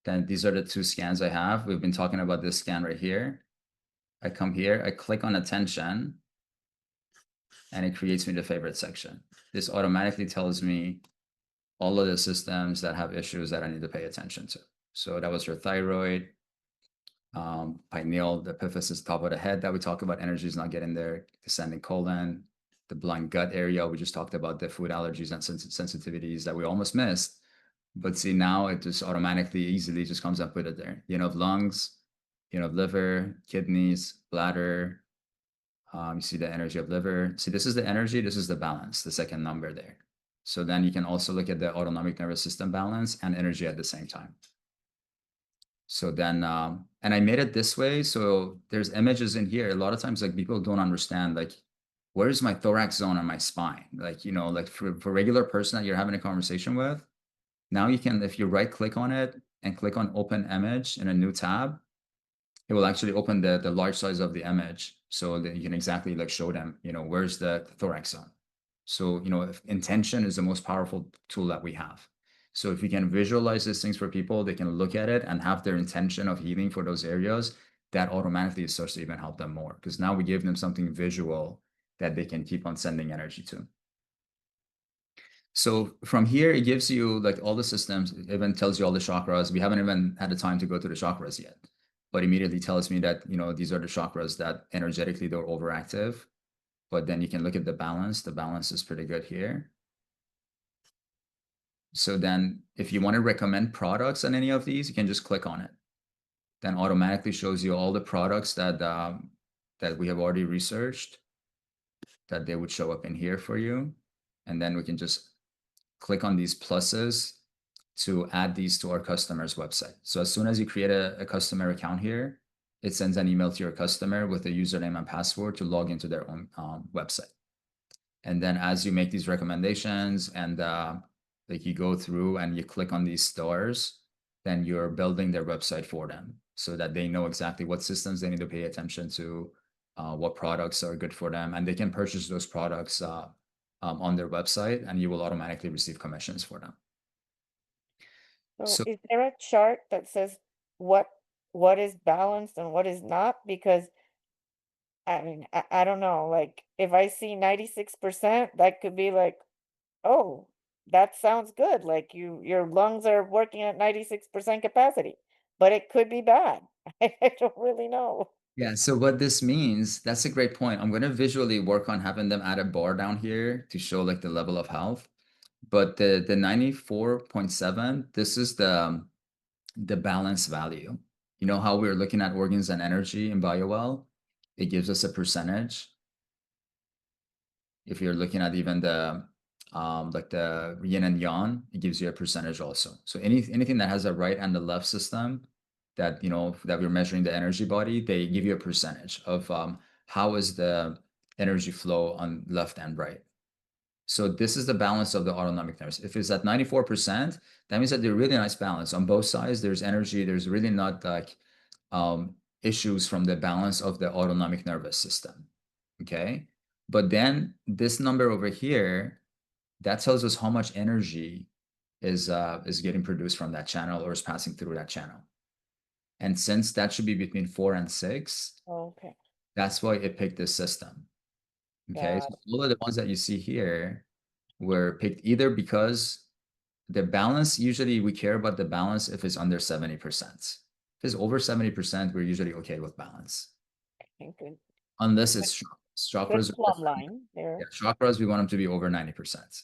then these are the 2 scans I have. We've been talking about this scan right here. I come here, I click on attention, and it creates me the favorite section. This automatically tells me all of the systems that have issues that I need to pay attention to. So that was your thyroid, pineal, the epiphysis, top of the head that we talked about, energy is not getting there, descending colon, the blind gut area. We just talked about the food allergies and sensitivities that we almost missed. But see, now it just automatically, easily just comes up with it there. You know, of lungs, you know, of liver, kidneys, bladder. You see the energy of liver. See, this is the energy, this is the balance, the second number there. So then you can also look at the autonomic nervous system balance and energy at the same time. So then, and I made it this way. So there's images in here. A lot of times, like people don't understand, like, where's my thorax zone on my spine? Like, you know, like for regular person that you're having a conversation with, now you can, if you right click on it and click on open image in a new tab, it will actually open the large size of the image so that you can exactly like show them, you know, where's the thorax zone. So, you know, if intention is the most powerful tool that we have. So if we can visualize these things for people, they can look at it and have their intention of healing for those areas, that automatically starts to even help them more, because now we give them something visual that they can keep on sending energy to. So from here, it gives you like all the systems. It even tells you all the chakras. We haven't even had the time to go to the chakras yet, but immediately tells me that, you know, these are the chakras that energetically they're overactive. But then you can look at the balance. The balance is pretty good here. So then if you want to recommend products on any of these, you can just click on it. Then automatically shows you all the products that that we have already researched, that they would show up in here for you. And then we can just click on these pluses to add these to our customer's website. So as soon as you create a customer account here, it sends an email to your customer with a username and password to log into their own website. And then as you make these recommendations and like you go through and you click on these stars, then you're building their website for them so that they know exactly what systems they need to pay attention to, what products are good for them, and they can purchase those products on their website, and you will automatically receive commissions for them. So So is there a chart that says what is balanced and what is not? Because I mean, I don't know, like if I see 96%, that could be like, oh, that sounds good. Like your lungs are working at 96% capacity, but it could be bad. I don't really know. yeah, so what this means, that's a great point. I'm going to visually work on having them add a bar down here to show like the level of health. But the 94.7, this is the balance value. You know how we're looking at organs and energy in BioWell? It gives us a percentage. If you're looking at even the like the yin and yang, it gives you a percentage also. So anything that has a right and the left system, that, you know, that we're measuring the energy body, they give you a percentage of how is the energy flow on left and right. So this is the balance of the autonomic nerves. If it's at 94%, that means that there's really nice balance on both sides. There's energy. There's really not like issues from the balance of the autonomic nervous system. Okay. But then this number over here, that tells us how much energy is getting produced from that channel or is passing through that channel. And since that should be between 4 and 6, Okay. that's why it picked this system. Okay. Got So all of the ones that you see here were picked either because the balance, usually we care about the balance if it's under 70%. If it's over 70%, we're usually okay with balance. Okay, good. Unless it's Good chakras. plumb line there. Yeah, chakras, we want them to be over 90%.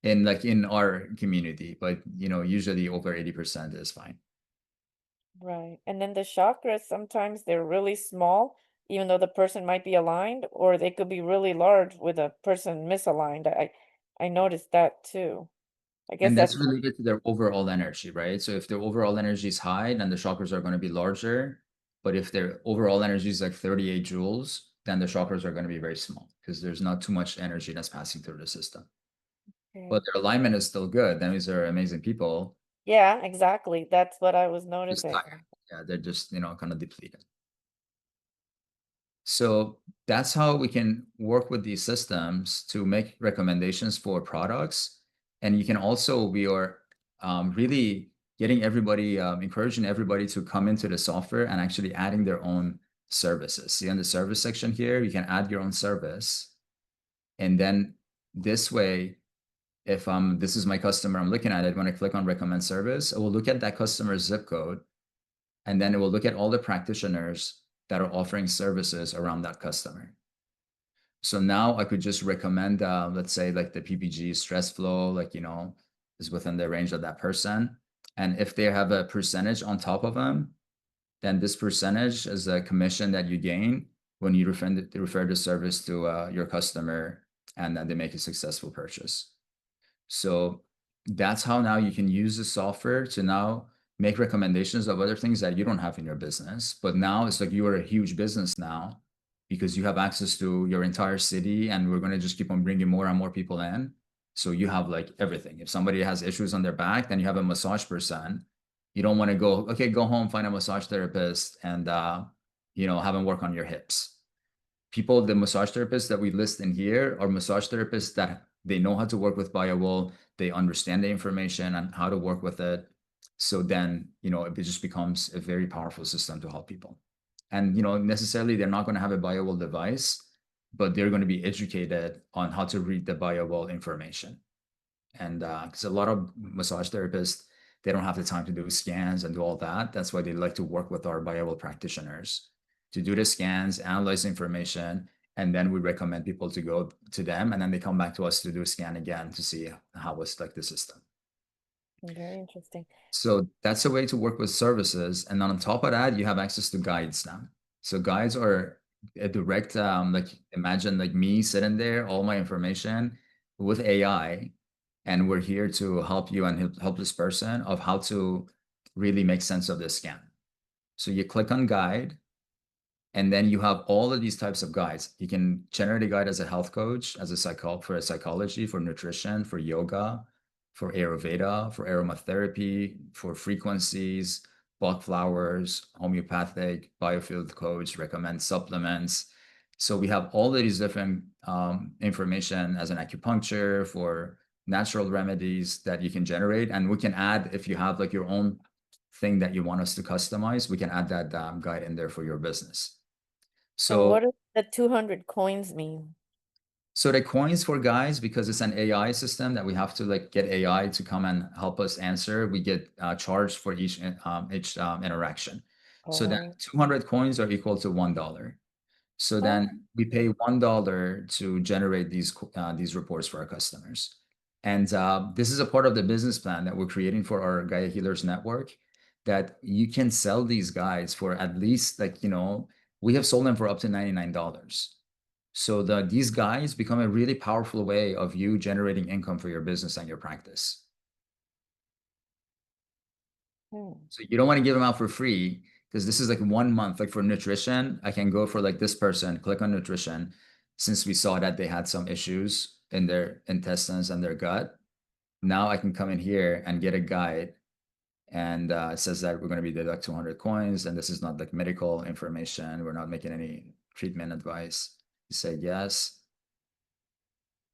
In like in our community, but you know, usually over 80% is fine. Right. And then the chakras, sometimes they're really small, even though the person might be aligned, or they could be really large with a person misaligned. I noticed that too. I guess And that's that's related to their overall energy, right? So if their overall energy is high, then the chakras are going to be larger. But if their overall energy is like 38 joules, then the chakras are going to be very small because there's not too much energy that's passing through the system. But okay. their alignment is still good. That means they're amazing people. Yeah, exactly. That's what I was Just noticing. tired. Yeah, they're just, you know, kind of depleted. So that's how we can work with these systems to make recommendations for products. And you can also, we are really getting everybody, encouraging everybody to come into the software and actually adding their own services. See, in the service section here, you can add your own service. And then this way, if this is my customer, I'm looking at it, when I click on recommend service, it will look at that customer's zip code, and then it will look at all the practitioners that are offering services around that customer. So now I could just recommend, let's say like the PPG stress flow, like, you know, is within the range of that person. And if they have a percentage on top of them, then this percentage is a commission that you gain when you refer the service to your customer, and then they make a successful purchase. So that's how now you can use the software to now make recommendations of other things that you don't have in your business. But now it's like you are a huge business now because you have access to your entire city, and we're going to just keep on bringing more and more people in. So you have like everything. If somebody has issues on their back, then you have a massage person. You don't want to go, okay, go home, find a massage therapist and, have them work on your hips. People, the massage therapists that we list in here are massage therapists that they know how to work with BioWall. They understand the information and how to work with it. So then, it just becomes a very powerful system to help people. And, necessarily they're not going to have a BioWall device, but they're going to be educated on how to read the BioWall information. And because a lot of massage therapists, they don't have the time to do scans and do all that. That's why they like to work with our BioWall practitioners to do the scans, analyze information, and then we recommend people to go to them, and then they come back to us to do a scan again to see how was like the system. Very interesting. So that's a way to work with services. And then on top of that, you have access to guides now. So guides are a direct, like imagine like me sitting there, all my information with AI, and we're here to help you and help this person of how to really make sense of this scan. So you click on guide, and then you have all of these types of guides. You can generate a guide as a health coach, as a for psychology, for nutrition, for yoga, for Ayurveda, for aromatherapy, for frequencies, bach flowers, homeopathic, biofield coach, recommend supplements. So we have all of these different information as an acupuncture for natural remedies that you can generate. And we can add, if you have like your own thing that you want us to customize, we can add that guide in there for your business. And what So, does the 200 coins mean? so the coins for guys, because it's an AI system that we have to like get AI to come and help us answer, we get charged for each interaction. So then Oh, 200 coins are equal to $1. So then we pay $1 to generate these reports for our customers. And this is a part of the business plan that we're creating for our Gaia Healers Network, that you can sell these guides for at least like, we have sold them for up to $99. So these guides become a really powerful way of you generating income for your business and your practice. So you don't want to give them out for free, because this is like 1 month. Like for nutrition, I can go for like this person, click on nutrition. Since we saw that they had some issues in their intestines and their gut, now I can come in here and get a guide. And it says that we're going to be deduct 200 coins. And this is not like medical information. We're not making any treatment advice. You say yes.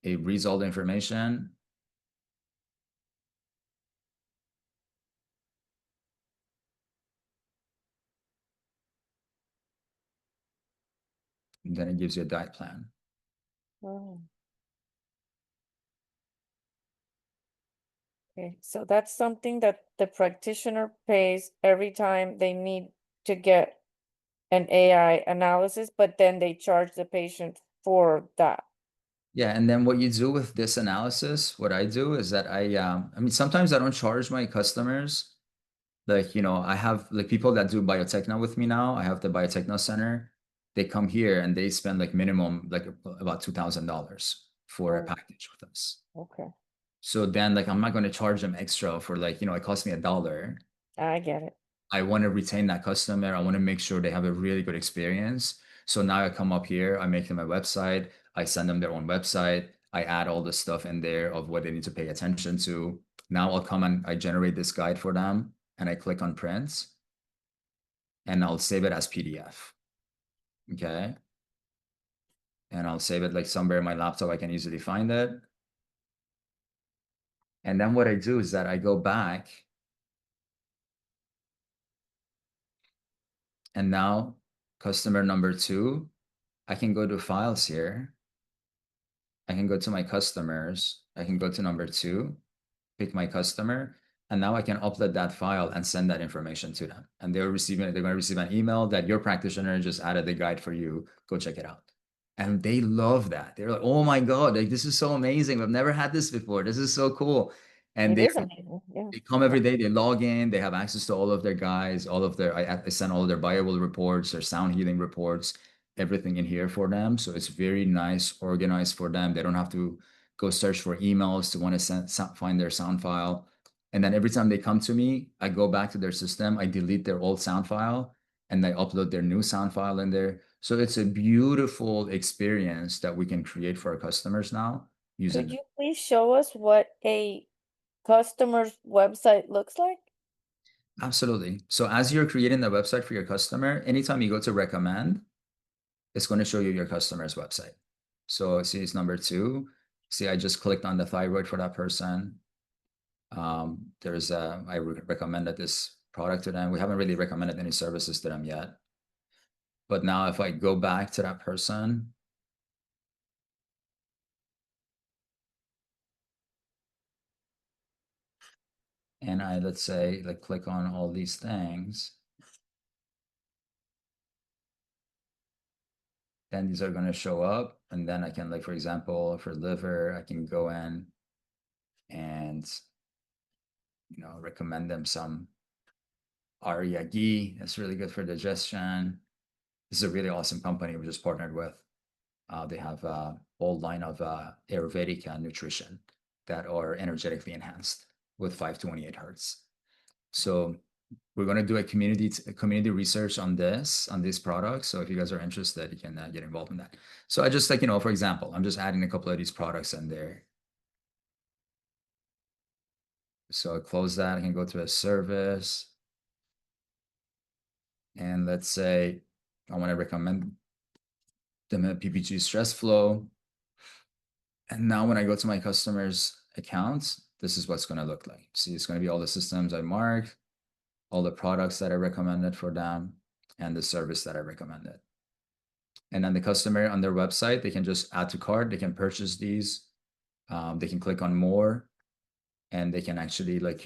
It reads all the information. And then it gives you a diet plan. oh. Okay, so that's something that the practitioner pays every time they need to get an AI analysis, but then they charge the patient for that. Yeah, and then what you do with this analysis, what I do is that I mean, sometimes I don't charge my customers. Like, I have like people that do biotechno with me now. I have the biotechno center. They come here and they spend like minimum like about $2,000 for a Oh, package with us. okay, So then like I'm not going to charge them extra for like, it cost me $1. I get it. I want to retain that customer. I want to make sure they have a really good experience. So now I come up here, I make them a website, I send them their own website, I add all the stuff in there of what they need to pay attention to. Now I'll come and I generate this guide for them, and I click on print, and I'll save it as PDF. Okay. And I'll save it like somewhere in my laptop, I can easily find it. And then what I do is that I go back, and now customer number 2, I can go to files here. I can go to my customers. I can go to number 2, pick my customer, and now I can upload that file and send that information to them. And they're going to receive an email that your practitioner just added the guide for you. Go check it out. And they love that. They're like, oh my God, like this is so amazing. I've never had this before. This is so cool. And It they is amazing. Yeah. they come every day, they log in, they have access to all of their guys, all of their, I send all of their bio reports, their sound healing reports, everything in here for them. So it's very nice, organized for them. They don't have to go search for emails to want to find their sound file. And then every time they come to me, I go back to their system, I delete their old sound file, and I upload their new sound file in there. So it's a beautiful experience that we can create for our customers now using. Could you please show us what a customer's website looks like? Absolutely. So as you're creating the website for your customer, anytime you go to recommend, it's going to show you your customer's website. So see, it's number 2. See, I just clicked on the thyroid for that person. I recommended this product to them. We haven't really recommended any services to them yet. But now if I go back to that person, and I, let's say, like click on all these things, then these are going to show up. And then I can, like, for example, for liver, I can go in and, you know, recommend them some Arya ghee. That's really good for digestion. This is a really awesome company we just partnered with. They have a whole line of Ayurvedic nutrition that are energetically enhanced with 528 hertz. So we're going to do a community research on these products. So if you guys are interested, you can get involved in that. So I just, like, you know, for example, I'm just adding a couple of these products in there. So I close that. I can go to a service. And let's say I want to recommend them a PPG stress flow. And now when I go to my customer's accounts, this is what's going to look like. See, it's going to be all the systems I marked, all the products that I recommended for them, and the service that I recommended. And then the customer on their website, they can just add to cart. They can purchase these. They can click on more, and they can actually, like,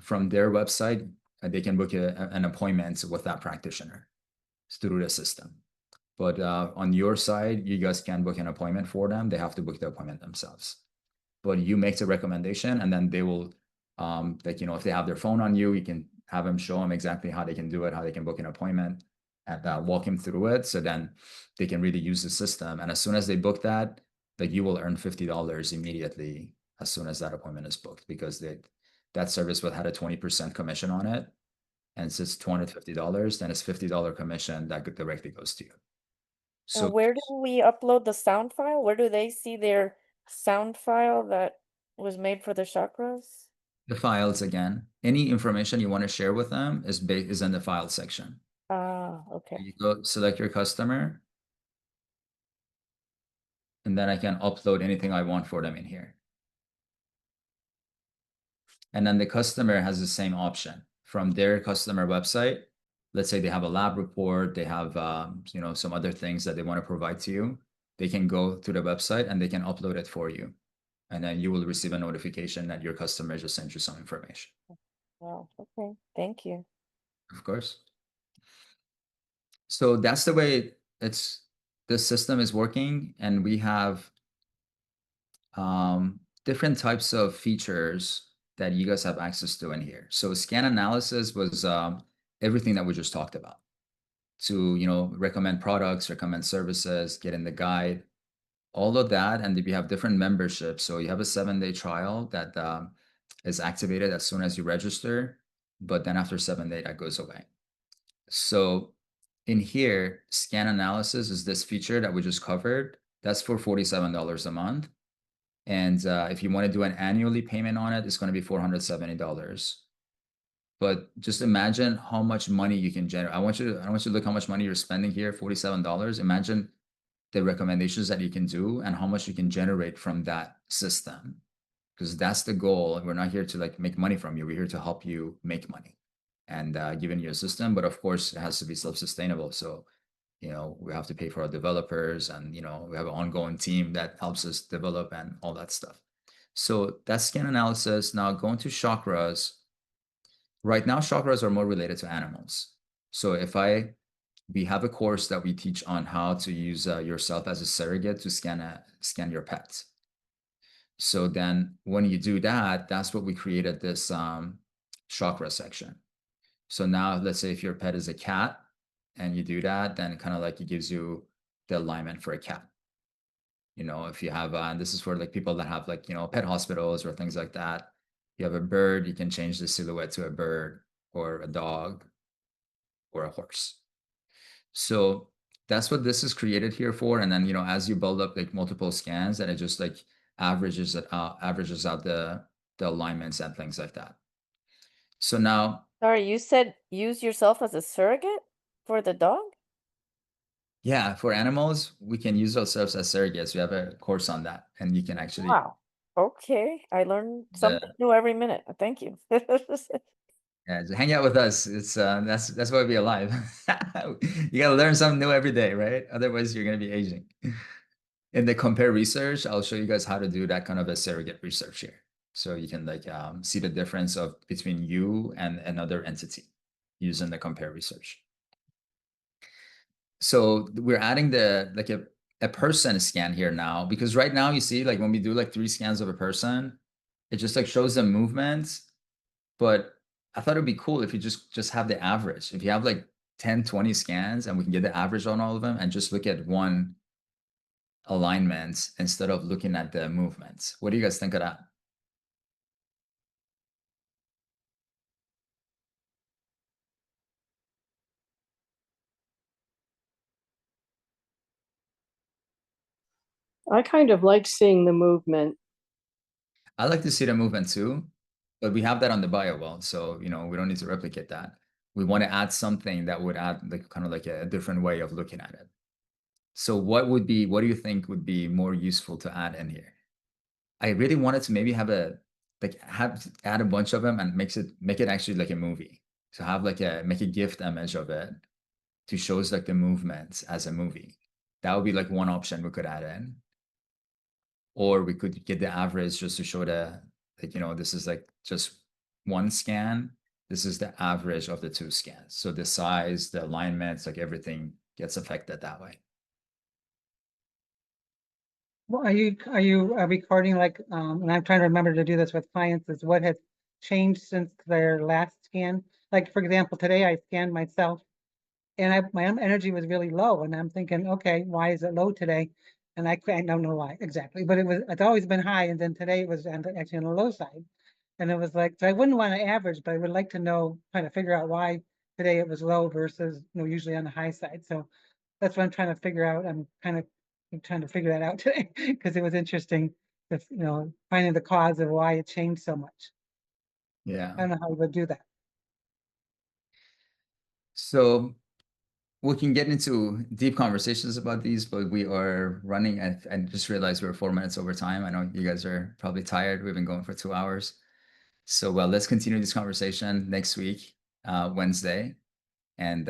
from their website, they can book an appointment with that practitioner through the system. But on your side, you guys can book an appointment for them. They have to book the appointment themselves. But you make the recommendation, and then they will, like, you know, if they have their phone on you, you can have them show them exactly how they can do it, how they can book an appointment, and walk them through it. So then they can really use the system. And as soon as they book that, like, you will earn $50 immediately as soon as that appointment is booked, because that service will had a 20% commission on it. And since it's $250, then it's $50 commission that directly goes to you. So And where do we upload the sound file? Where do they see their sound file that was made for the chakras? the files again, any information you want to share with them is in the file section. Ah, okay. You go select your customer, and then I can upload anything I want for them in here. And then the customer has the same option from their customer website. Let's say they have a lab report, they have you know, some other things that they want to provide to you. They can go to the website and they can upload it for you. And then you will receive a notification that your customer just sent you some information. Wow. Okay. Thank you. Of course. So that's the way this system is working. And we have different types of features that you guys have access to in here. So scan analysis was everything that we just talked about, to, you know, recommend products, recommend services, get in the guide, all of that. And we have different memberships. So you have a 7-day trial that is activated as soon as you register, but then after 7 days, that goes away. So in here, scan analysis is this feature that we just covered. That's for $47 a month. And if you want to do an annually payment on it, it's going to be $470. But just imagine how much money you can generate. I want you to look how much money you're spending here, $47. Imagine the recommendations that you can do and how much you can generate from that system. Because that's the goal. We're not here to, like, make money from you. We're here to help you make money and given you a system. But of course, it has to be self-sustainable. So, you know, we have to pay for our developers, and, you know, we have an ongoing team that helps us develop and all that stuff. So that's scan analysis. Now going to chakras. Right now, chakras are more related to animals. So we have a course that we teach on how to use yourself as a surrogate to scan your pets. So then when you do that, that's what we created this chakra section. So now let's say if your pet is a cat and you do that, then it kind of like it gives you the alignment for a cat. You know, if you have, this is for like people that have like, you know, pet hospitals or things like that. You have a bird, you can change the silhouette to a bird or a dog or a horse. So that's what this is created here for. And then, you know, as you build up like multiple scans, and it just like averages out the alignments and things like that. So now, Sorry, you said use yourself as a surrogate for the dog? yeah, for animals, we can use ourselves as surrogates. We have a course on that, and you can actually Wow. Okay. I learn something new every minute. Thank you. yeah, just hang out with us. It's that's why we alive. You gotta learn something new every day, right? Otherwise, you're gonna be aging. In the compare research, I'll show you guys how to do that kind of a surrogate research here, so you can like see the difference of between you and another entity using the compare research. So we're adding the like a person scan here now, because right now you see like when we do like 3 scans of a person, it just like shows the movements. But I thought it'd be cool if you just have the average. If you have like 10, 20 scans and we can get the average on all of them and just look at one alignment instead of looking at the movements. What do you guys think of that? I kind of like seeing the movement. I like to see the movement too, but we have that on the bio well, so you know we don't need to replicate that. We want to add something that would add like kind of like a different way of looking at it. So what do you think would be more useful to add in here? I really wanted to maybe have add a bunch of them and make it actually like a movie. So have like make a GIF image of it to shows like the movements as a movie. That would be like one option we could add in. Or we could get the average just to show the, like, you know, this is like just one scan. This is the average of the 2 scans. So the size, the alignments, like everything gets affected that way. Well, are you recording like, and I'm trying to remember to do this with clients, is what has changed since their last scan? Like, for example, today I scanned myself and my energy was really low, and I'm thinking, okay, why is it low today? And I don't know why exactly, but it's always been high, and then today it was actually on the low side. And it was like, so I wouldn't want to average, but I would like to know, kind of figure out why today it was low versus, you know, usually on the high side. So that's what I'm trying to figure out. I'm trying to figure that out today because it was interesting, you know, finding the cause of why it changed so much. Yeah. I don't know how we would do that. So we can get into deep conversations about these, but we are running. I just realized we're 4 minutes over time. I know you guys are probably tired. We've been going for 2 hours. So, well, let's continue this conversation next week, Wednesday. And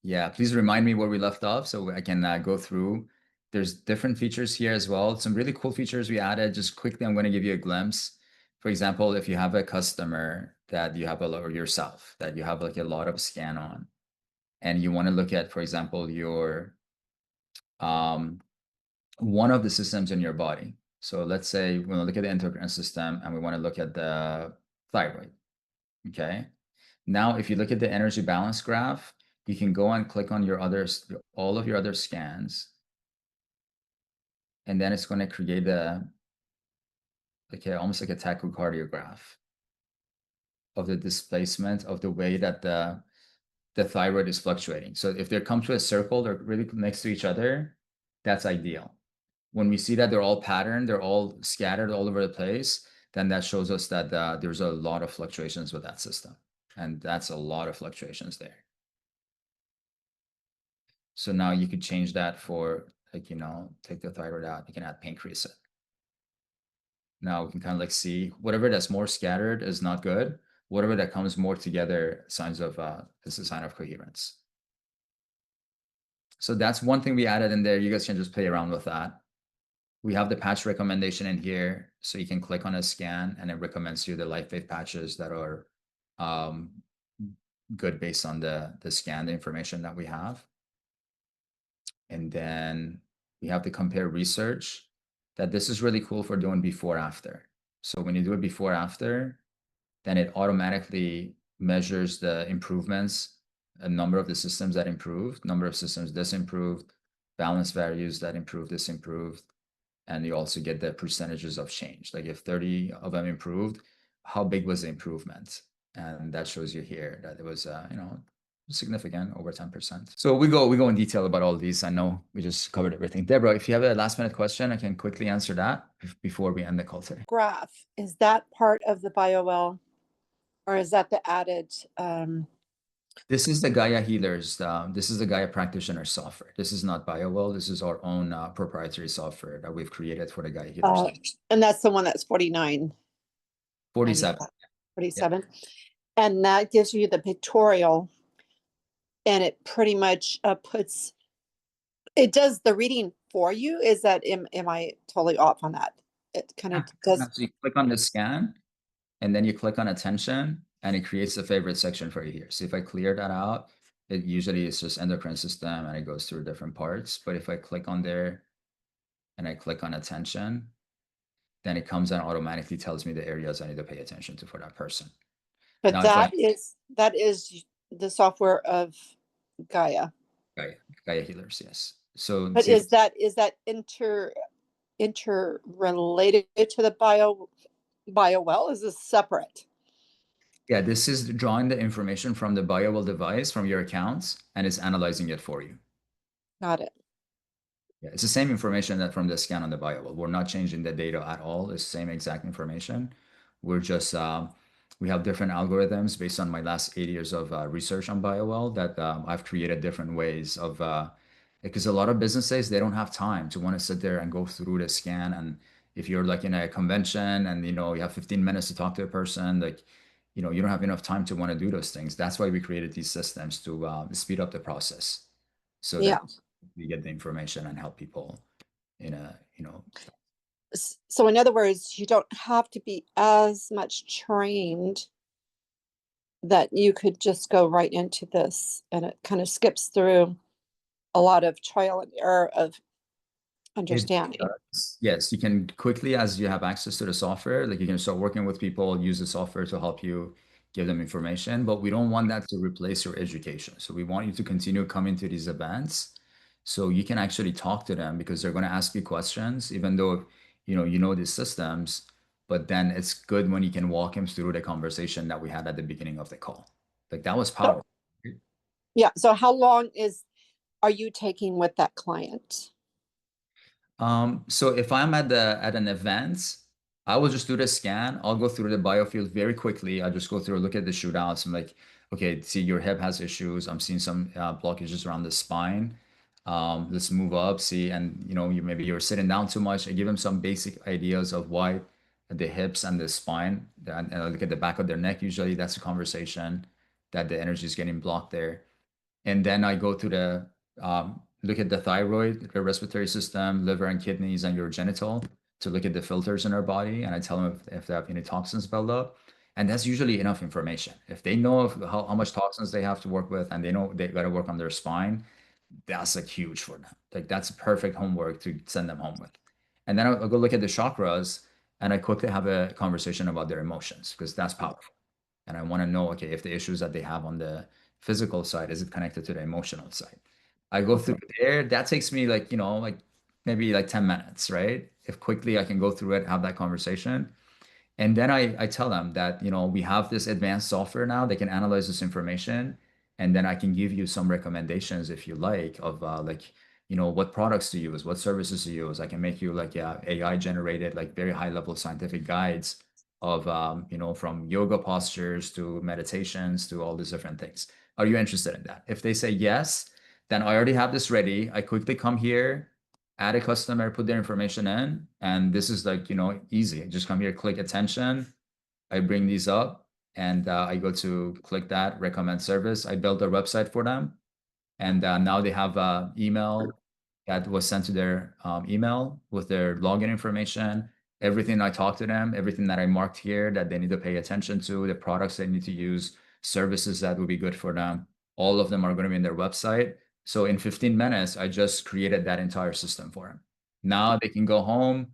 yeah, please remind me where we left off so I can go through. There's different features here as well. Some really cool features we added. Just quickly, I'm going to give you a glimpse. For example, if you have a customer that you have or yourself that you have like a lot of scan on, and you want to look at, for example, your one of the systems in your body. So let's say we want to look at the endocrine system and we want to look at the thyroid. Okay. Now, if you look at the energy balance graph, you can go and click on all of your other scans. And then it's going to create almost like a tachocardiograph of the displacement of the way that the thyroid is fluctuating. So if they come to a circle, they're really next to each other, that's ideal. When we see that they're all patterned, they're all scattered all over the place, then that shows us that there's a lot of fluctuations with that system. And that's a lot of fluctuations there. So now you could change that for, like, you know, take the thyroid out, you can add pancreas. Now we can kind of like see whatever that's more scattered is not good. Whatever that comes more together, signs of this is a sign of coherence. So that's one thing we added in there. You guys can just play around with that. We have the patch recommendation in here, so you can click on a scan and it recommends you the life-faith patches that are good based on the scan, the information that we have. And then we have the compare research. that this is really cool for doing before after. So when you do it before after, then it automatically measures the improvements, a number of the systems that improved, number of systems disimproved, balance values that improved, disimproved, and you also get the percentages of change. Like if 30 of them improved, how big was the improvement? And that shows you here that it was, significant, over 10%. So we go in detail about all these. I know we just covered everything. Deborah, if you have a last minute question, I can quickly answer that before we end the call today. Graph, is that part of the BioWell, or is that the added? This is the Gaia Healers. This is the Gaia Practitioner software. This is not BioWell. This is our own proprietary software that we've created for the Gaia Healers. And that's the one that's 49. 47. 47. Yeah. And that gives you the pictorial, and it pretty much it does the reading for you. Is that, am I totally off on that? It kind of does. So you click on the scan, and then you click on attention, and it creates a favorite section for you here. So if I clear that out, it usually is just endocrine system, and it goes through different parts. But if I click on there, and I click on attention, then it comes and automatically tells me the areas I need to pay attention to for that person. But now, that is the software of Gaia. Gaia Healers, yes. So, but is that interrelated to the BioWell? Is this separate? Yeah, this is drawing the information from the BioWell device from your accounts, and it's analyzing it for you. Got it. Yeah, it's the same information that from the scan on the BioWell. We're not changing the data at all. It's the same exact information. We're just we have different algorithms based on my last 8 years of research on BioWell that I've created different ways of, because a lot of businesses, they don't have time to want to sit there and go through the scan. And if you're like in a convention and, you have 15 minutes to talk to a person, like, you don't have enough time to want to do those things. That's why we created these systems to speed up the process. So that we get the information and help people in a, So in other words, you don't have to be as much trained, that you could just go right into this, and it kind of skips through a lot of trial and error of understanding. Yes, you can quickly, as you have access to the software, like you can start working with people, use the software to help you give them information, but we don't want that to replace your education. So we want you to continue coming to these events so you can actually talk to them, because they're going to ask you questions, even though you know these systems, but then it's good when you can walk them through the conversation that we had at the beginning of the call. Like that was powerful. Yeah. So how long are you taking with that client? So if I'm at an event, I will just do the scan. I'll go through the biofield very quickly. I just go through, look at the shootouts. I'm like, okay, see, your hip has issues. I'm seeing some blockages around the spine. Let's move up, see, and maybe you're sitting down too much. I give them some basic ideas of why the hips and the spine, and I look at the back of their neck. Usually that's a conversation that the energy is getting blocked there. And then I go to the look at the thyroid, the respiratory system, liver and kidneys, and your genital to look at the filters in our body. And I tell them if they have any toxins built up. And that's usually enough information. If they know how much toxins they have to work with, and they know they got to work on their spine, that's like huge for them. Like that's perfect homework to send them home with. And then I'll go look at the chakras, and I quickly have a conversation about their emotions, because that's powerful. And I want to know, okay, if the issues that they have on the physical side, is it connected to the emotional side? I go through there. That takes me like maybe like 10 minutes, right? If quickly I can go through it, have that conversation. And then I tell them that, we have this advanced software now. They can analyze this information. And then I can give you some recommendations, if you like, of what products to use, what services to use. I can make you like AI generated, like very high level scientific guides of, from yoga postures to meditations to all these different things. Are you interested in that? If they say yes, then I already have this ready. I quickly come here, add a customer, put their information in, and this is like, easy. Just come here, click attention. I bring these up, and I go to click that, recommend service. I build a website for them. And now they have an email that was sent to their email with their login information, everything I talked to them, everything that I marked here that they need to pay attention to, the products they need to use, services that would be good for them. All of them are going to be in their website. So in 15 minutes, I just created that entire system for them. Now they can go home,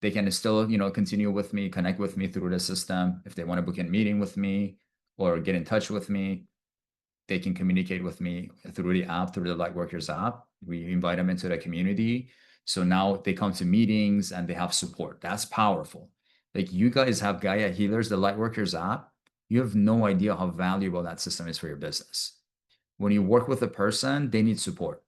they can still, continue with me, connect with me through the system. If they want to book a meeting with me or get in touch with me, they can communicate with me through the app, through the Lightworkers app. We invite them into the community. So now they come to meetings and they have support. That's powerful. Like you guys have Gaia Healers, the Lightworkers app. You have no idea how valuable that system is for your business. When you work with a person, they need support.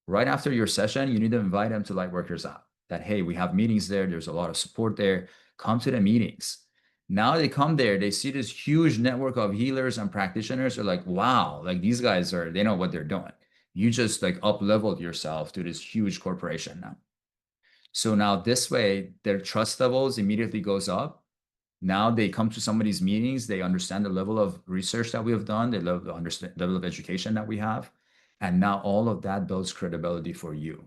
Right after your session, you need to invite them to Lightworkers app. That, hey, we have meetings there. There's a lot of support there. Come to the meetings. Now they come there, they see this huge network of healers and practitioners. They're like, wow, like these guys they know what they're doing. You just like up-leveled yourself to this huge corporation now. So now this way, their trust levels immediately goes up. Now they come to some of these meetings, they understand the level of research that we have done, the level of education that we have. And now all of that builds credibility for you.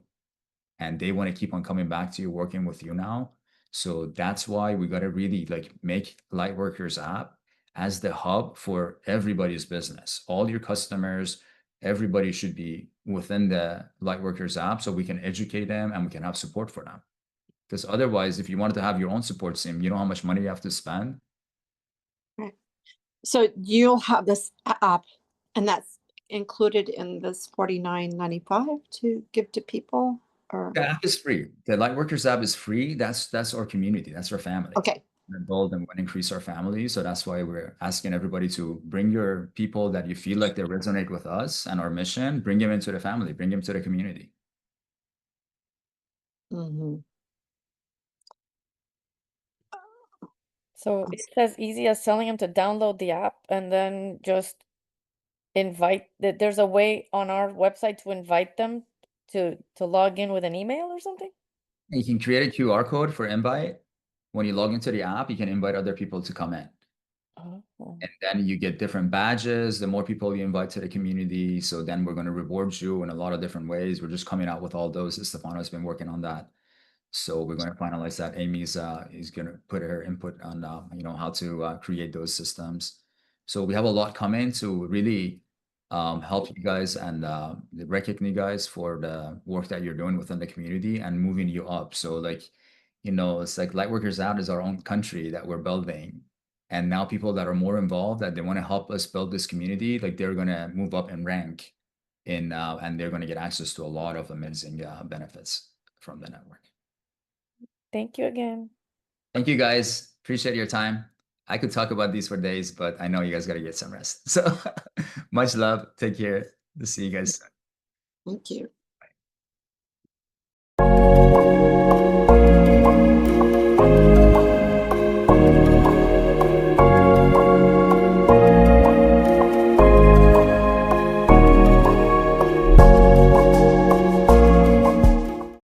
And they want to keep on coming back to you, working with you now. So that's why we got to really like make Lightworkers app as the hub for everybody's business. All your customers, everybody should be within the Lightworkers app so we can educate them and we can have support for them. Because otherwise, if you wanted to have your own support team, you know how much money you have to spend? Right. So you'll have this app, and that's included in this $49.95 to give to people, or The app is free. The Lightworkers app is free. That's our community. That's our family. okay. We're bold and want to increase our family. So that's why we're asking everybody to bring your people that you feel like they resonate with us and our mission, bring them into the family, bring them to the community. Mm-hmm. So it says easy as telling them to download the app and then just invite that there's a way on our website to invite them to log in with an email or something? You can create a QR code for invite. When you log into the app, you can invite other people to come in. Oh. And then you get different badges, the more people you invite to the community. So then we're going to reward you in a lot of different ways. We're just coming out with all those. Stefano's been working on that. So we're going to finalize that. Amy's is going to put her input on, how to create those systems. So we have a lot coming to really help you guys and recognize you guys for the work that you're doing within the community and moving you up. So like, it's like Lightworkers Out is our own country that we're building. And now people that are more involved, that they want to help us build this community, like they're going to move up in rank and they're going to get access to a lot of amazing benefits from the network. Thank you again. Thank you guys. Appreciate your time. I could talk about these for days, but I know you guys got to get some rest. So much love. Take care. See you guys soon. Thank you.